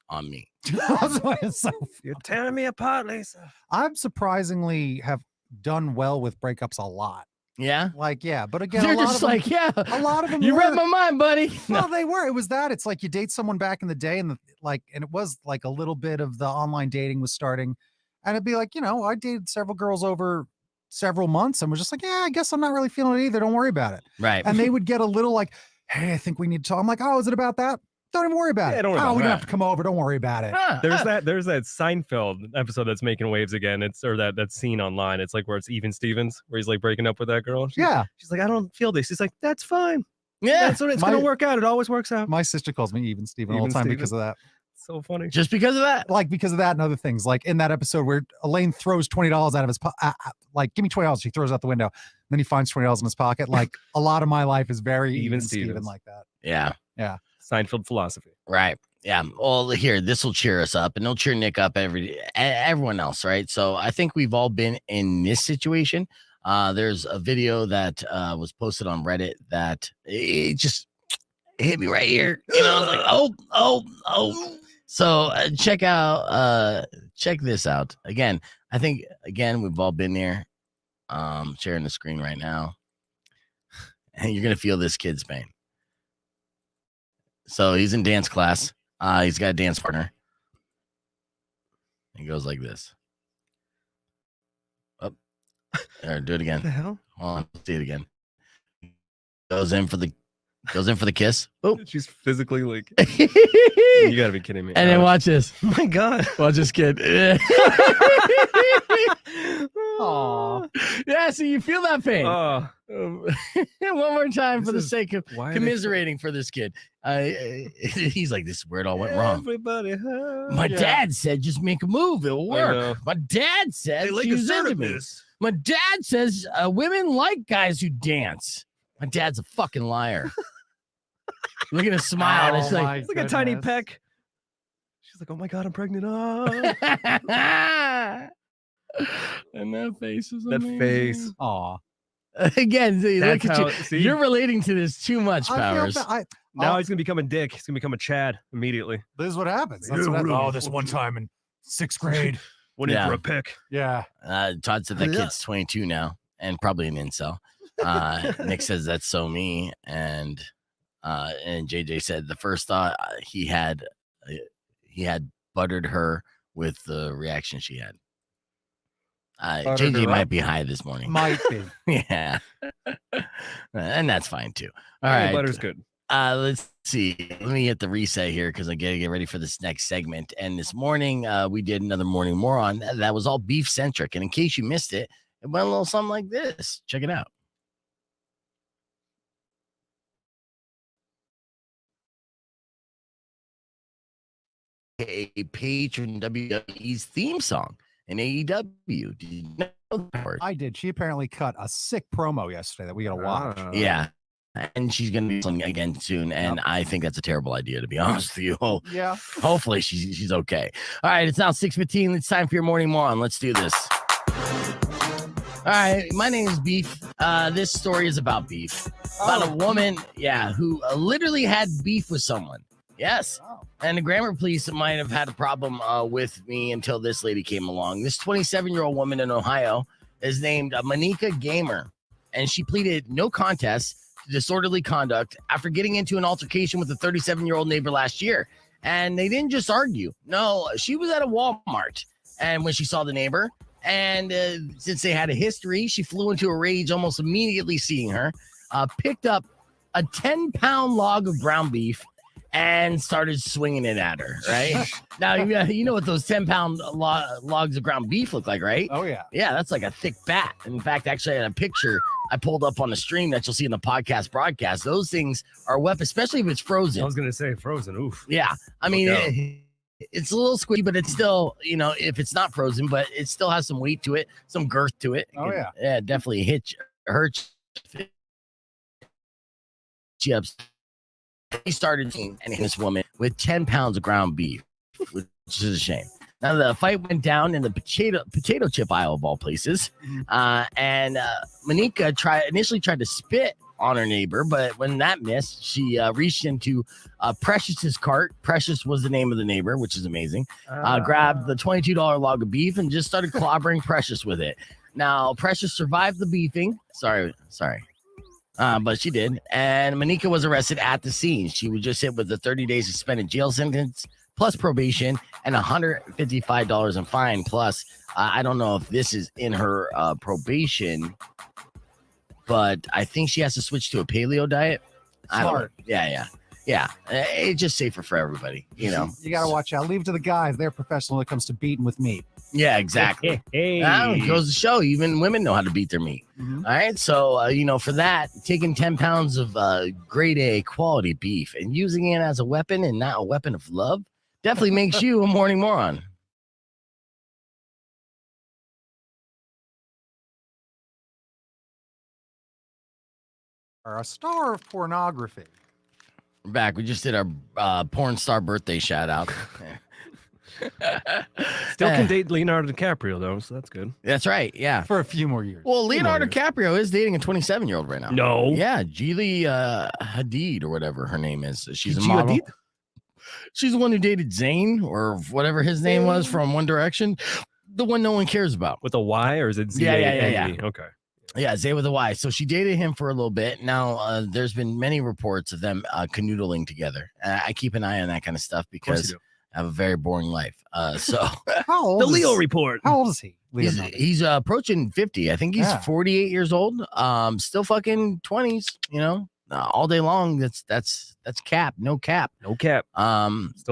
on me. That's why it's so. You're tearing me apart, Lisa. I'm surprisingly have done well with breakups a lot. Yeah. Like, yeah, but again, They're a lot just of them, like, yeah. a lot of them. You were, read my mind, buddy. Well, they were. It was that. It's like you date someone back in the day, and and it was like a little bit of the online dating was starting, and it'd be like, I dated several girls over several months, and was just like, yeah, I guess I'm not really feeling it either. Don't worry about it. Right. And they would get a little like, hey, I think we need to talk. I'm like, oh, is it about that? Don't even worry about it. Don't worry about we it. don't have to come over. Don't worry about it. There's that Seinfeld episode that's making waves again. That scene online. It's like where it's Even Stevens, where he's like breaking up with that girl. She's like, I don't feel this. He's like, that's fine. Yeah. That's what it's gonna work out. It always works out. My sister calls me Even Steven all the time because of that. So funny. Just because of that? Like because of that and other things. Like in that episode where Elaine throws $20 out of his like, give me $20. She throws out the window. Then he finds $20 in his pocket. Like a lot of my life is very Even Steven like that. Yeah. Yeah. Seinfeld philosophy. Right. Yeah. Well, here, this will cheer us up and it'll cheer Nick up, everyone else. Right. So I think we've all been in this situation. There's a video that was posted on Reddit that it just hit me right here. I was like, oh. So check this out. Again, I think, we've all been there. Sharing the screen right now. And you're going to feel this kid's pain. So he's in dance class. He's got a dance partner. He goes like this. Up. Or do it again. What the hell? Hold on, let's see it again. Goes in for the kiss. Oh, she's physically like. You gotta be kidding me. And then watch this. Oh my god. Watch this kid. Aw. Yeah, so you feel that pain. Oh. One more time for the sake of why are commiserating for this kid. He's like, this is where it all went wrong. Everybody, My dad said just make a move, it'll work. My dad said she's into me. My dad says women like guys who dance. My dad's a fucking liar. Look at his smile. It's like a tiny peck. She's like, oh my god, I'm pregnant. Oh. And that face is that amazing. face. Aw. Again, see, That's look at how- you. see? You're relating to this too much, Powers. Now he's gonna become a dick. He's gonna become a Chad immediately. This is what happens. That's what happens. Oh, this one time in 6th grade. Went in Yeah. for a pick. Yeah. Todd said that kid's 22 now and probably an incel. Nick says that's so me, and JJ said the first thought he had buttered her with the reaction she had. JJ might be high this morning. Might be. Yeah. And that's fine too. All Hey, right. butter's good. Let's see. Let me hit the reset here because I gotta get ready for this next segment. And this morning, we did another morning moron that was all beef centric. And in case you missed it, it went a little something like this. Check it out. A patron WWE's theme song in AEW. Did you know that? I did. She apparently cut a sick promo yesterday that we gotta watch. Yeah. And she's going to be listening again soon. And I think that's a terrible idea, to be honest with you. Yeah. Hopefully she's okay. All right. It's now 6:15. It's time for your morning moron. Let's do this. All right. My name is Beef. This story is about beef. About a woman, who literally had beef with someone. Yes. And the grammar police might have had a problem with me until this lady came along. This 27-year-old woman in Ohio is named Monica Gamer. And she pleaded no contest to disorderly conduct after getting into an altercation with a 37-year-old neighbor last year. And they didn't just argue. No, she was at a Walmart. And when she saw the neighbor, and since they had a history, she flew into a rage almost immediately seeing her, picked up a 10-pound log of ground beef, and started swinging it at her. Right now, you know what those 10-pound logs of ground beef look like, right? Oh yeah. Yeah, that's like a thick bat. In fact, actually, I had a picture I pulled up on the stream that you'll see in the podcast broadcast. Those things are a weapon, especially if it's frozen. I was gonna say frozen. Oof. Yeah, I mean. It's a little squishy, but it's still, if it's not frozen, but it still has some weight to it, some girth to it. Oh, yeah. Yeah, definitely hurts. He started seeing this woman with 10 pounds of ground beef, which is a shame. Now, the fight went down in the potato chip aisle of all places. And Monica initially tried to spit on her neighbor, but when that missed, she reached into Precious's cart. Precious was the name of the neighbor, which is amazing. Grabbed the $22 log of beef and just started clobbering Precious with it. Now, Precious survived the beefing. Sorry. But she did. And Monica was arrested at the scene. She was just hit with a 30 days suspended jail sentence, plus probation, and $155 in fine. Plus, I don't know if this is in her probation, but I think she has to switch to a paleo diet. Smart. Yeah. It's just safer for everybody, You got to watch out. Leave it to the guys. They're professional when it comes to beating with meat. Yeah, exactly. It goes to show even women know how to beat their meat. Mm-hmm. All right. So, for that, taking 10 pounds of grade A quality beef and using it as a weapon and not a weapon of love definitely makes you a morning moron. Or a star of pornography. We're back. We just did our porn star birthday shout out. Still can date Leonardo DiCaprio though, so that's good. That's right. Yeah. For a few more years. Well, Leonardo DiCaprio is dating a 27-year-old right now. No. Yeah, Geely Hadid or whatever her name is. She's a Gigi model. Hadid? She's the one who dated Zayn or whatever his name was from One Direction. The one no one cares about. With a Y or is it Z? Yeah. Okay. Yeah, Zay with a Y. So she dated him for a little bit. Now, there's been many reports of them canoodling together. I keep an eye on that kind of stuff because I have a very boring life. So how old the Leo report. How old is he? He's approaching 50. I think he's 48 years old. Still fucking 20s, all day long. That's cap. No cap. Still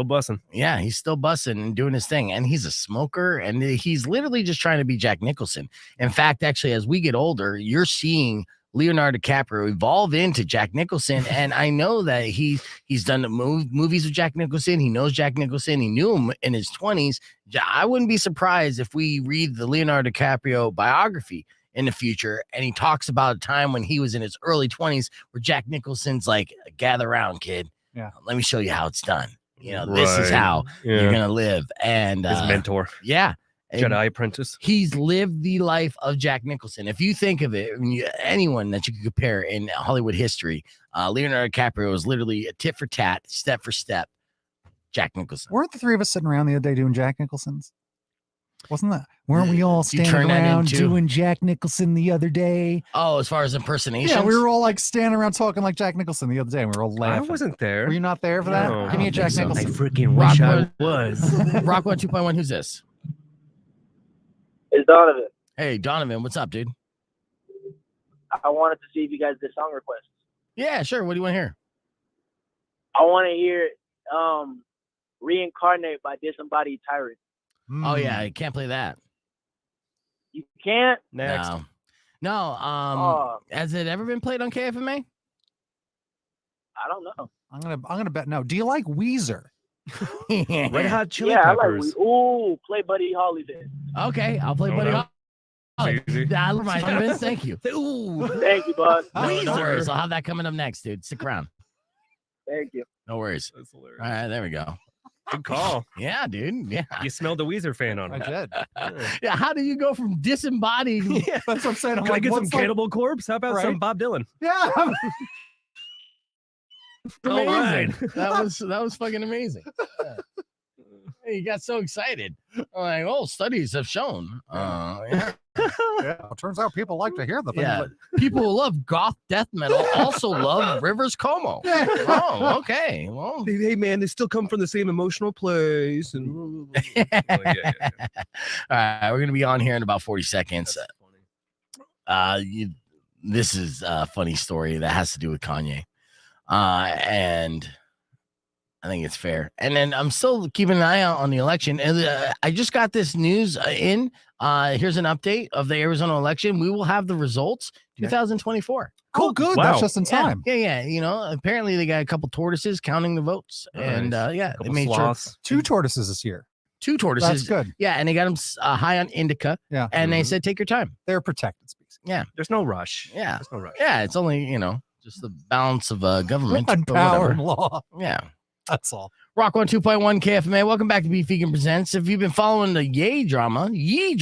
bussing. Yeah, he's still bussing and doing his thing. And he's a smoker. And he's literally just trying to be Jack Nicholson. In fact, actually, as we get older, you're seeing Leonardo DiCaprio evolve into Jack Nicholson. And I know that he's done movies with Jack Nicholson. He knows Jack Nicholson. He knew him in his 20s. I wouldn't be surprised if we read the Leonardo DiCaprio biography in the future, and he talks about a time when he was in his early 20s where Jack Nicholson's like, gather around, kid. Yeah. Let me show you how it's done. This is how you're going to live. And his mentor. Yeah. Jedi apprentice. He's lived the life of Jack Nicholson. If you think of it, anyone that you could compare in Hollywood history, Leonardo DiCaprio is literally a tit for tat, step for step, Jack Nicholson. Weren't the three of us sitting around the other day doing Jack Nicholson's? Wasn't that? Weren't we all standing around doing Jack Nicholson the other day? Oh, as far as impersonations? Yeah, we were all like standing around talking like Jack Nicholson the other day, and we were all laughing. I wasn't there. Were you not there for that? No, Give me a Jack Nicholson. I freaking wish I was. Rock 1 2.1. Who's this? It's Donovan. Hey, Donovan, what's up, dude? I wanted to see if you guys did song requests. Yeah, sure. What do you want to hear? I want to hear Reincarnate by Disembodied Tyrant. Oh, yeah. I can't play that. You can't? Next. No. Has it ever been played on KFMA? I don't know. I'm gonna bet no. Do you like Weezer? Red Hot Chili Peppers. Peppers. Play Buddy Holly then. Okay, I'll play Buddy Holly. That reminds me, thank you. Ooh. Thank you, bud. Weezer. So I'll have that coming up next, dude. Stick around. Thank you. No worries. That's hilarious. All right, there we go. Good call. Yeah, dude. Yeah. You smelled the Weezer fan on him. I did. Yeah, how do you go from disembodied? Yeah, that's what I'm saying. I'm Can I like, get some what's Cannibal Corpse? How about some Bob Dylan? Yeah. Amazing. That was fucking amazing. Yeah. Hey, you got so excited. I'm like, studies have shown. Yeah. It turns out people like to hear the things. Yeah. People who love goth death metal also love Rivers Como. Oh, okay. Well, hey man, they still come from the same emotional place. And All right, we're gonna be on here in about 40 seconds. This is a funny story that has to do with Kanye. And I think it's fair. And then I'm still keeping an eye out on the election. And I just got this news in. Here's an update of the Arizona election. We will have the results 2024. Cool, good. Wow. That's just in time. Yeah. You know, apparently they got a couple tortoises counting the votes. Nice. And they Couple made sloths. 2 tortoises this year. 2 tortoises. That's good. Yeah. And they got them high on indica. Yeah. And they said, take your time. They're a protected species. Yeah. There's no rush. Yeah. There's no rush. Yeah. It's only, just the balance of government. And but power whatever. and law. Yeah. That's all. Rock 102.1 KFMA. Welcome back to Beef Vegan Presents. If you've been following the Yee drama, Yee.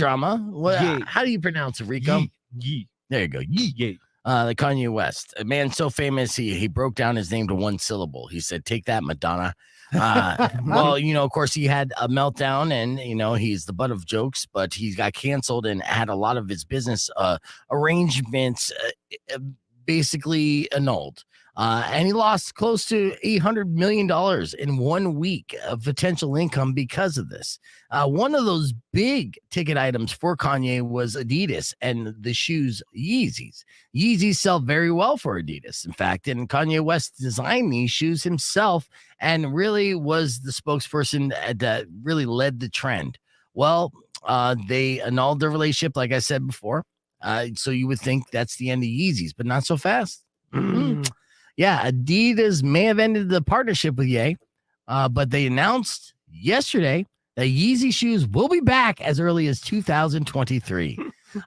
how do you pronounce it, Rico? Yee. There you go. Yee. Yee. The Kanye West, a man so famous, he broke down his name to 1 syllable. He said, take that, Madonna. Well, of course, he had a meltdown and, he's the butt of jokes, but he got canceled and had a lot of his business arrangements basically annulled. And he lost close to $800 million in 1 week of potential income because of this. One of those big ticket items for Kanye was Adidas and the shoes Yeezys. Yeezys sell very well for Adidas, in fact, and Kanye West designed these shoes himself and really was the spokesperson that really led the trend. Well, they annulled their relationship, like I said before. So you would think that's the end of Yeezys, but not so fast. Yeah, Adidas may have ended the partnership with Ye, but they announced yesterday that Yeezy shoes will be back as early as 2023,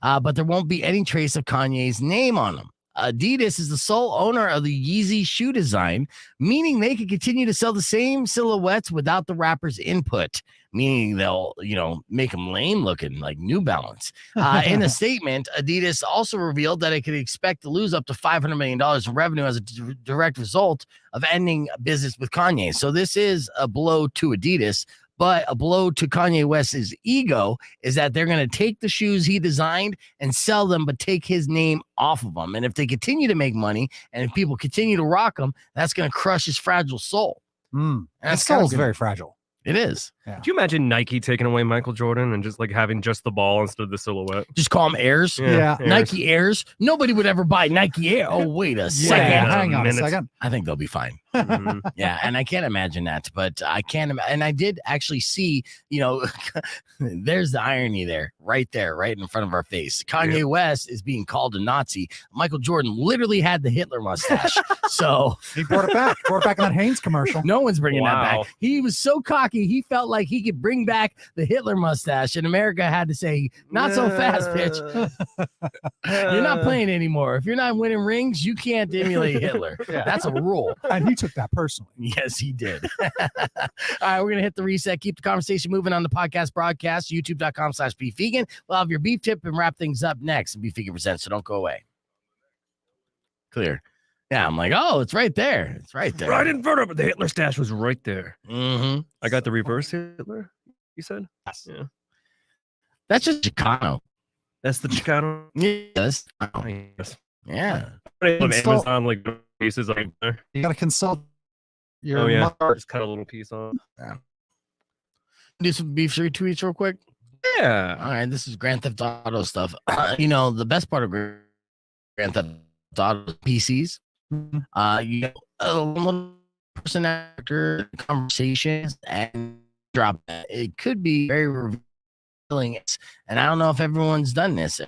but there won't be any trace of Kanye's name on them. Adidas is the sole owner of the Yeezy shoe design, meaning they can continue to sell the same silhouettes without the rapper's input, meaning they'll, make them lame looking like New Balance. In a statement, Adidas also revealed that it could expect to lose up to $500 million in revenue as a direct result of ending business with Kanye. So this is a blow to Adidas. But a blow to Kanye West's ego is that they're going to take the shoes he designed and sell them, but take his name off of them. And if they continue to make money and if people continue to rock them, that's going to crush his fragile soul. And his soul's very fragile. It is. Yeah. Could you imagine Nike taking away Michael Jordan and just like having just the ball instead of the silhouette? Just call them Airs. Yeah. Airs. Nike Airs. Nobody would ever buy Nike Air. Oh, wait a second. Hang on a second. I think they'll be fine. Mhm. Yeah, and I can't imagine that, but I can't. And I did actually see, there's the irony there, right in front of our face. Kanye West is being called a Nazi. Michael Jordan literally had the Hitler mustache. So He brought it back. Brought it back in that Haynes commercial. no one's bringing that Wow. back. He was so cocky. He felt like he could bring back the Hitler mustache, and America had to say, not so fast, bitch. You're not playing anymore. If you're not winning rings, you can't emulate Hitler. Yeah. That's a rule. And he took that personally. Yes, he did. All right, we're going to hit the reset. Keep the conversation moving on the podcast broadcast, youtube.com/beefvegan. We'll have your beef tip and wrap things up next. Beef Vegan Presents, so don't go away. Clear. Yeah, I'm like, oh, it's right there. It's right there. Right in front of it. The Hitler stash was right there. Mm-hmm. I got the reverse Hitler, you said? Yes. Yeah. That's just Chicano. That's the Chicano. Yes. Yes. Yeah. Amazon like pieces like there. You got to consult your Oh yeah. mother. Just cut a little piece off. Do some beef street tweets real quick. Yeah. All right, this is Grand Theft Auto stuff. The best part of Grand Theft Auto PCs. A little person after conversations and drop it. It could be very revealing. And I don't know if everyone's done this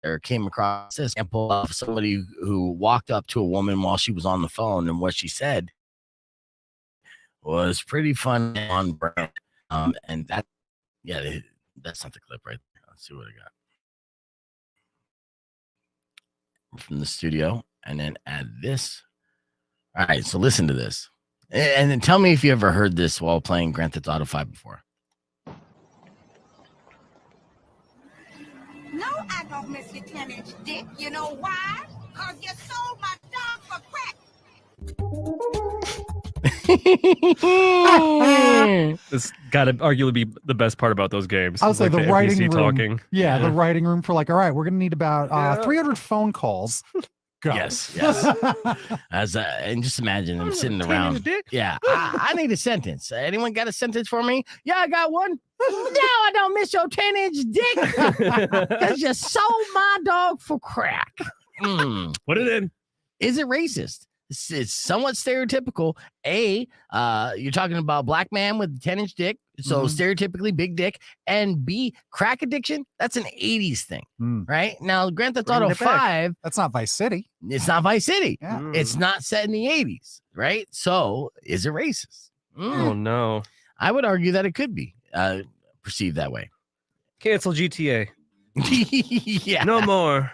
or came across this example of somebody who walked up to a woman while she was on the phone, and what she said was pretty fun on brand. And that, that's not the clip right there. Let's see what I got from the studio, and then add this. All right, so listen to this, and then tell me if you ever heard this while playing Grand Theft Auto 5 before. No, I don't miss your 10-inch dick. You know why? Because you sold my dog for crack. This got to arguably be the best part about those games. I would say Like the writing NPC room. talking. Yeah, the writing room for like, all right, we're going to need about 300 phone calls. Go. Yes. And just imagine them sitting around. Dick? Yeah, I need a sentence. Anyone got a sentence for me? Yeah, I got one. No, I don't miss your 10-inch dick because you sold my dog for crack. Put it in. Is it racist It's somewhat stereotypical. You're talking about black man with a 10-inch dick, so stereotypically big dick. And B, crack addiction. That's an 80s thing, right? Now, Grand Theft Auto 5. That's not Vice City. It's not Vice City. Yeah. It's not set in the 80s, right? So is it racist? Oh, no. I would argue that it could be perceived that way. Cancel GTA. Yeah. No more.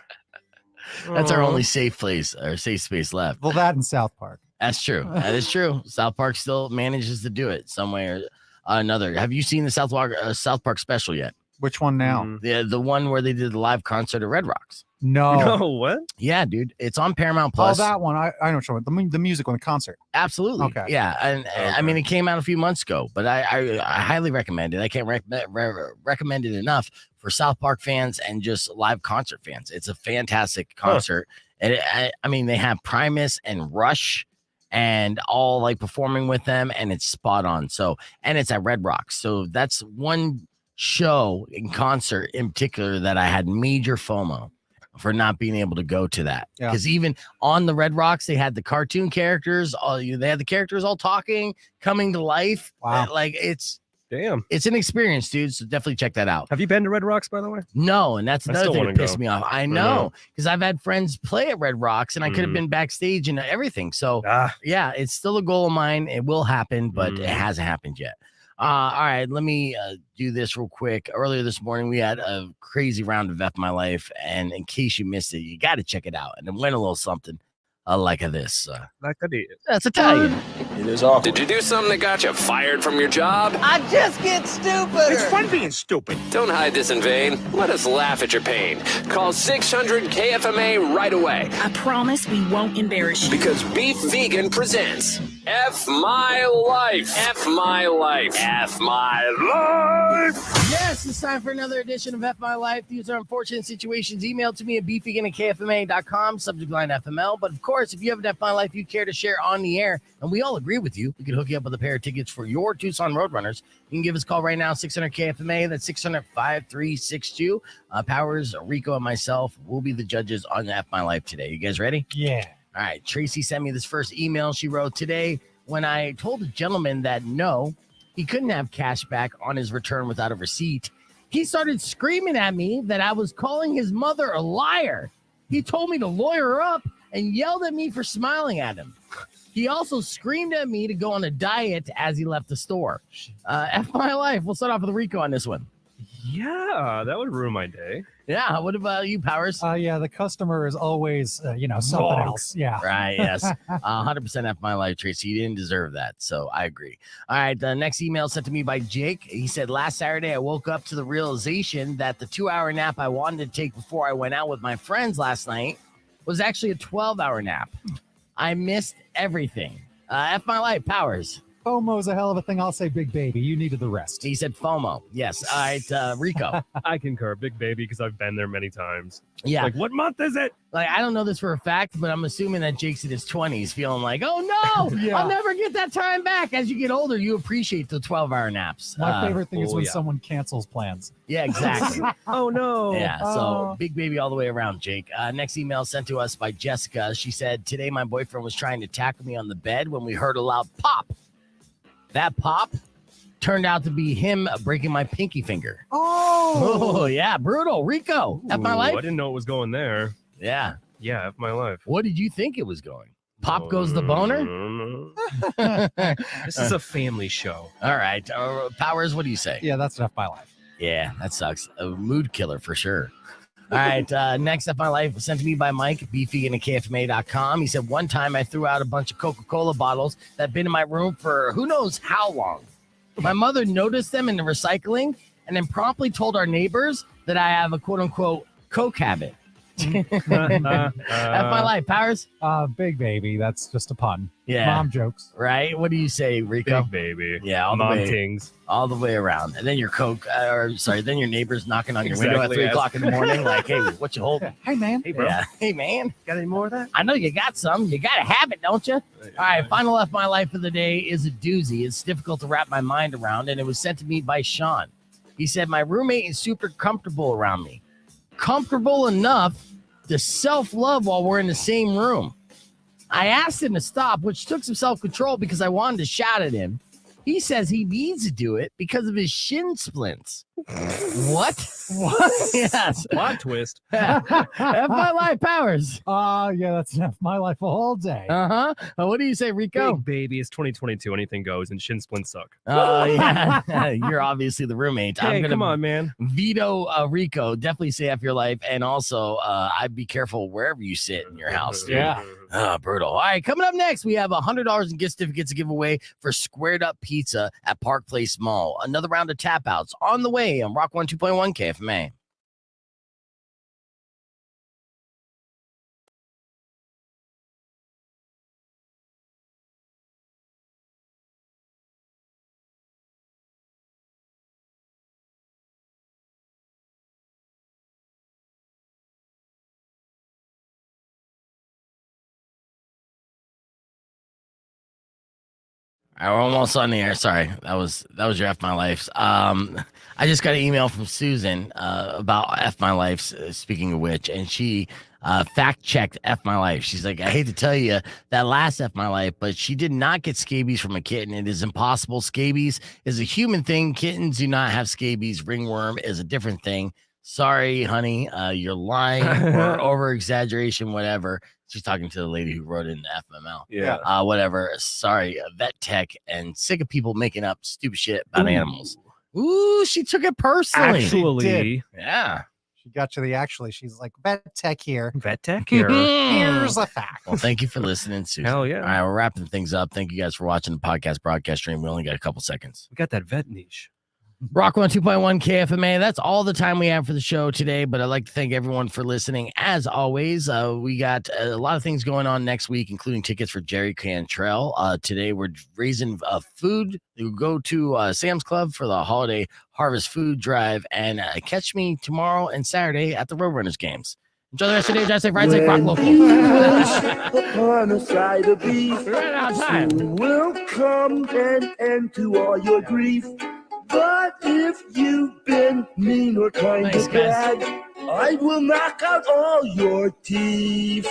That's our only safe place or safe space left. Well, that in South Park. That's true. That is true. South Park still manages to do it some way or another. Have you seen the South Park special yet? Which one now? The one where they did the live concert at Red Rocks. No. No, what? Yeah, dude. It's on Paramount Plus. Oh, that one. I know what you want. The music on the concert. Absolutely. Okay. Yeah. And I mean, it came out a few months ago, but I highly recommend it. I can't recommend it enough for South Park fans and just live concert fans. It's a fantastic concert. And I mean, they have Primus and Rush and all like performing with them, and it's spot on. So, and it's at Red Rocks. So that's one show in concert in particular that I had major FOMO for not being able to go to that, because even on the Red Rocks they had the cartoon characters, they had the characters all talking, coming to life. Wow. Like it's it's an experience, dude. So definitely check that out. Have you been to Red Rocks, by the way? No, and that's another thing that pissed go. me off. I know, because I've had friends play at Red Rocks and I could have been backstage and everything. So yeah, it's still a goal of mine. It will happen, but it hasn't happened yet. All right, let me do this real quick. Earlier this morning, we had a crazy round of F My Life, and in case you missed it, you got to check it out. And it went a little something like this. Like I did. That's Italian. It is awful. Did you do something that got you fired from your job? I just get stupid. It's fun being stupid. Don't hide this in vain. Let us laugh at your pain. Call 600 KFMA right away. I promise we won't embarrass you. Because Beef Vegan presents F My Life. F My Life. F My Life. Yes, it's time for another edition of F My Life. These are unfortunate situations. Email to me at beefvegan@kfma.com, subject line FML. But of course, if you have an F My Life you care to share on the air, and we all agree with you, we can hook you up with a pair of tickets for your Tucson Roadrunners. You can give us a call right now, 600 KFMA. That's 600-5362. Powers, Rico, and myself will be the judges on F My Life today. You guys ready? Yeah. All right. Tracy sent me this first email. She wrote, today, when I told a gentleman that no, he couldn't have cash back on his return without a receipt, he started screaming at me that I was calling his mother a liar. He told me to lawyer her up and yelled at me for smiling at him. He also screamed at me to go on a diet as he left the store. F My Life. We'll start off with Rico on this one. Yeah, that would ruin my day. Yeah. What about you, Powers? Yeah, the customer is always, something else. Yeah. Right. Yes. 100% F My Life, Tracy. You didn't deserve that. So I agree. All right. The next email sent to me by Jake. He said, last Saturday, I woke up to the realization that the 2-hour nap I wanted to take before I went out with my friends last night was actually a 12-hour nap. I missed everything. F My Life, Powers. FOMO is a hell of a thing. I'll say big baby. You needed the rest. He said FOMO. Yes. All right, Rico. I concur. Big baby, because I've been there many times. Yeah. Like, what month is it? Like, I don't know this for a fact, but I'm assuming that Jake's in his 20s feeling like, oh, no, Yeah. I'll never get that time back. As you get older, you appreciate the 12-hour naps. My favorite thing is when someone cancels plans. Yeah, exactly. Oh, no. Yeah, so big baby all the way around, Jake. Next email sent to us by Jessica. She said, today my boyfriend was trying to tackle me on the bed when we heard a loud pop. That pop turned out to be him breaking my pinky finger. Oh, yeah, brutal. Rico, F My Life. I didn't know it was going there. Yeah. Yeah, F My Life. What did you think it was going? Pop goes the boner? This is a family show. All right. Powers, what do you say? Yeah, that's F My Life. Yeah, that sucks. A mood killer for sure. All right. Next F My Life was sent to me by Mike, beefvegan@kfma.com. He said, one time I threw out a bunch of Coca-Cola bottles that had been in my room for who knows how long. My mother noticed them in the recycling and then promptly told our neighbors that I have a quote-unquote Coke habit. F My Life, Powers. Big baby. That's just a pun. Yeah. Mom jokes. Right? What do you say, Rico? Big baby. Yeah, all Mom the way, tings. all the way around. And then your then your neighbors knocking on your window at 3 o'clock in the morning, like, hey, what you holding? Hey, man. Hey, bro. Yeah. Hey, man. Got any more of that? I know you got some. You got to have it, don't you? All right. Final F My Life of the day is a doozy. It's difficult to wrap my mind around, and it was sent to me by Sean. He said, my roommate is super comfortable around me. Comfortable enough to self-love while we're in the same room. I asked him to stop, which took some self-control because I wanted to shout at him. He says he needs to do it because of his shin splints. What? Yes. Plot twist. F my life powers. Yeah, that's F my life all day. Uh-huh. What do you say, Rico? Big baby, it's 2022. Anything goes, and shin splints suck. Oh, yeah. You're obviously the roommate. Hey, I'm gonna come on, man. veto Rico. Definitely say F your life. And also, I'd be careful wherever you sit in your house. Dude. Yeah. Brutal. All right, coming up next, we have $100 in gift certificates to give away for Squared Up Pizza at Park Place Mall. Another round of tap outs on the way on Rock 102.1 KFMA. All right, we're almost on the air. Sorry, that was your F My Life. I just got an email from Susan about F My Life. Speaking of which, and she fact checked F My Life. She's like, I hate to tell you that last F My Life, but she did not get scabies from a kitten. It is impossible. Scabies is a human thing. Kittens do not have scabies. Ringworm is a different thing. Sorry, honey, you're lying or over exaggeration, whatever. She's talking to the lady who wrote in the FML. Yeah. Whatever. Sorry, vet tech and sick of people making up stupid shit about animals. Ooh, she took it personally. Actually, yeah. She got to the actually. She's like, vet tech here. Vet tech here. Here's a fact. Well, thank you for listening, Susan. Hell yeah. All right, we're wrapping things up. Thank you guys for watching the podcast broadcast stream. We only got a couple seconds. We got that vet niche. Rock 102.1 KFMA. That's all the time we have for the show today, but I'd like to thank everyone for listening. As always, we got a lot of things going on next week, including tickets for Jerry Cantrell. Today, we're raising food. We go to Sam's Club for the holiday harvest food drive, and catch me tomorrow and Saturday at the Roadrunners games. Enjoy the rest of the day. Just say Friday, say Rock Local. Upon a side of beef, Right on time. will come an end to all your grief. But if you've been mean or kind of bad, I will knock out all your teeth.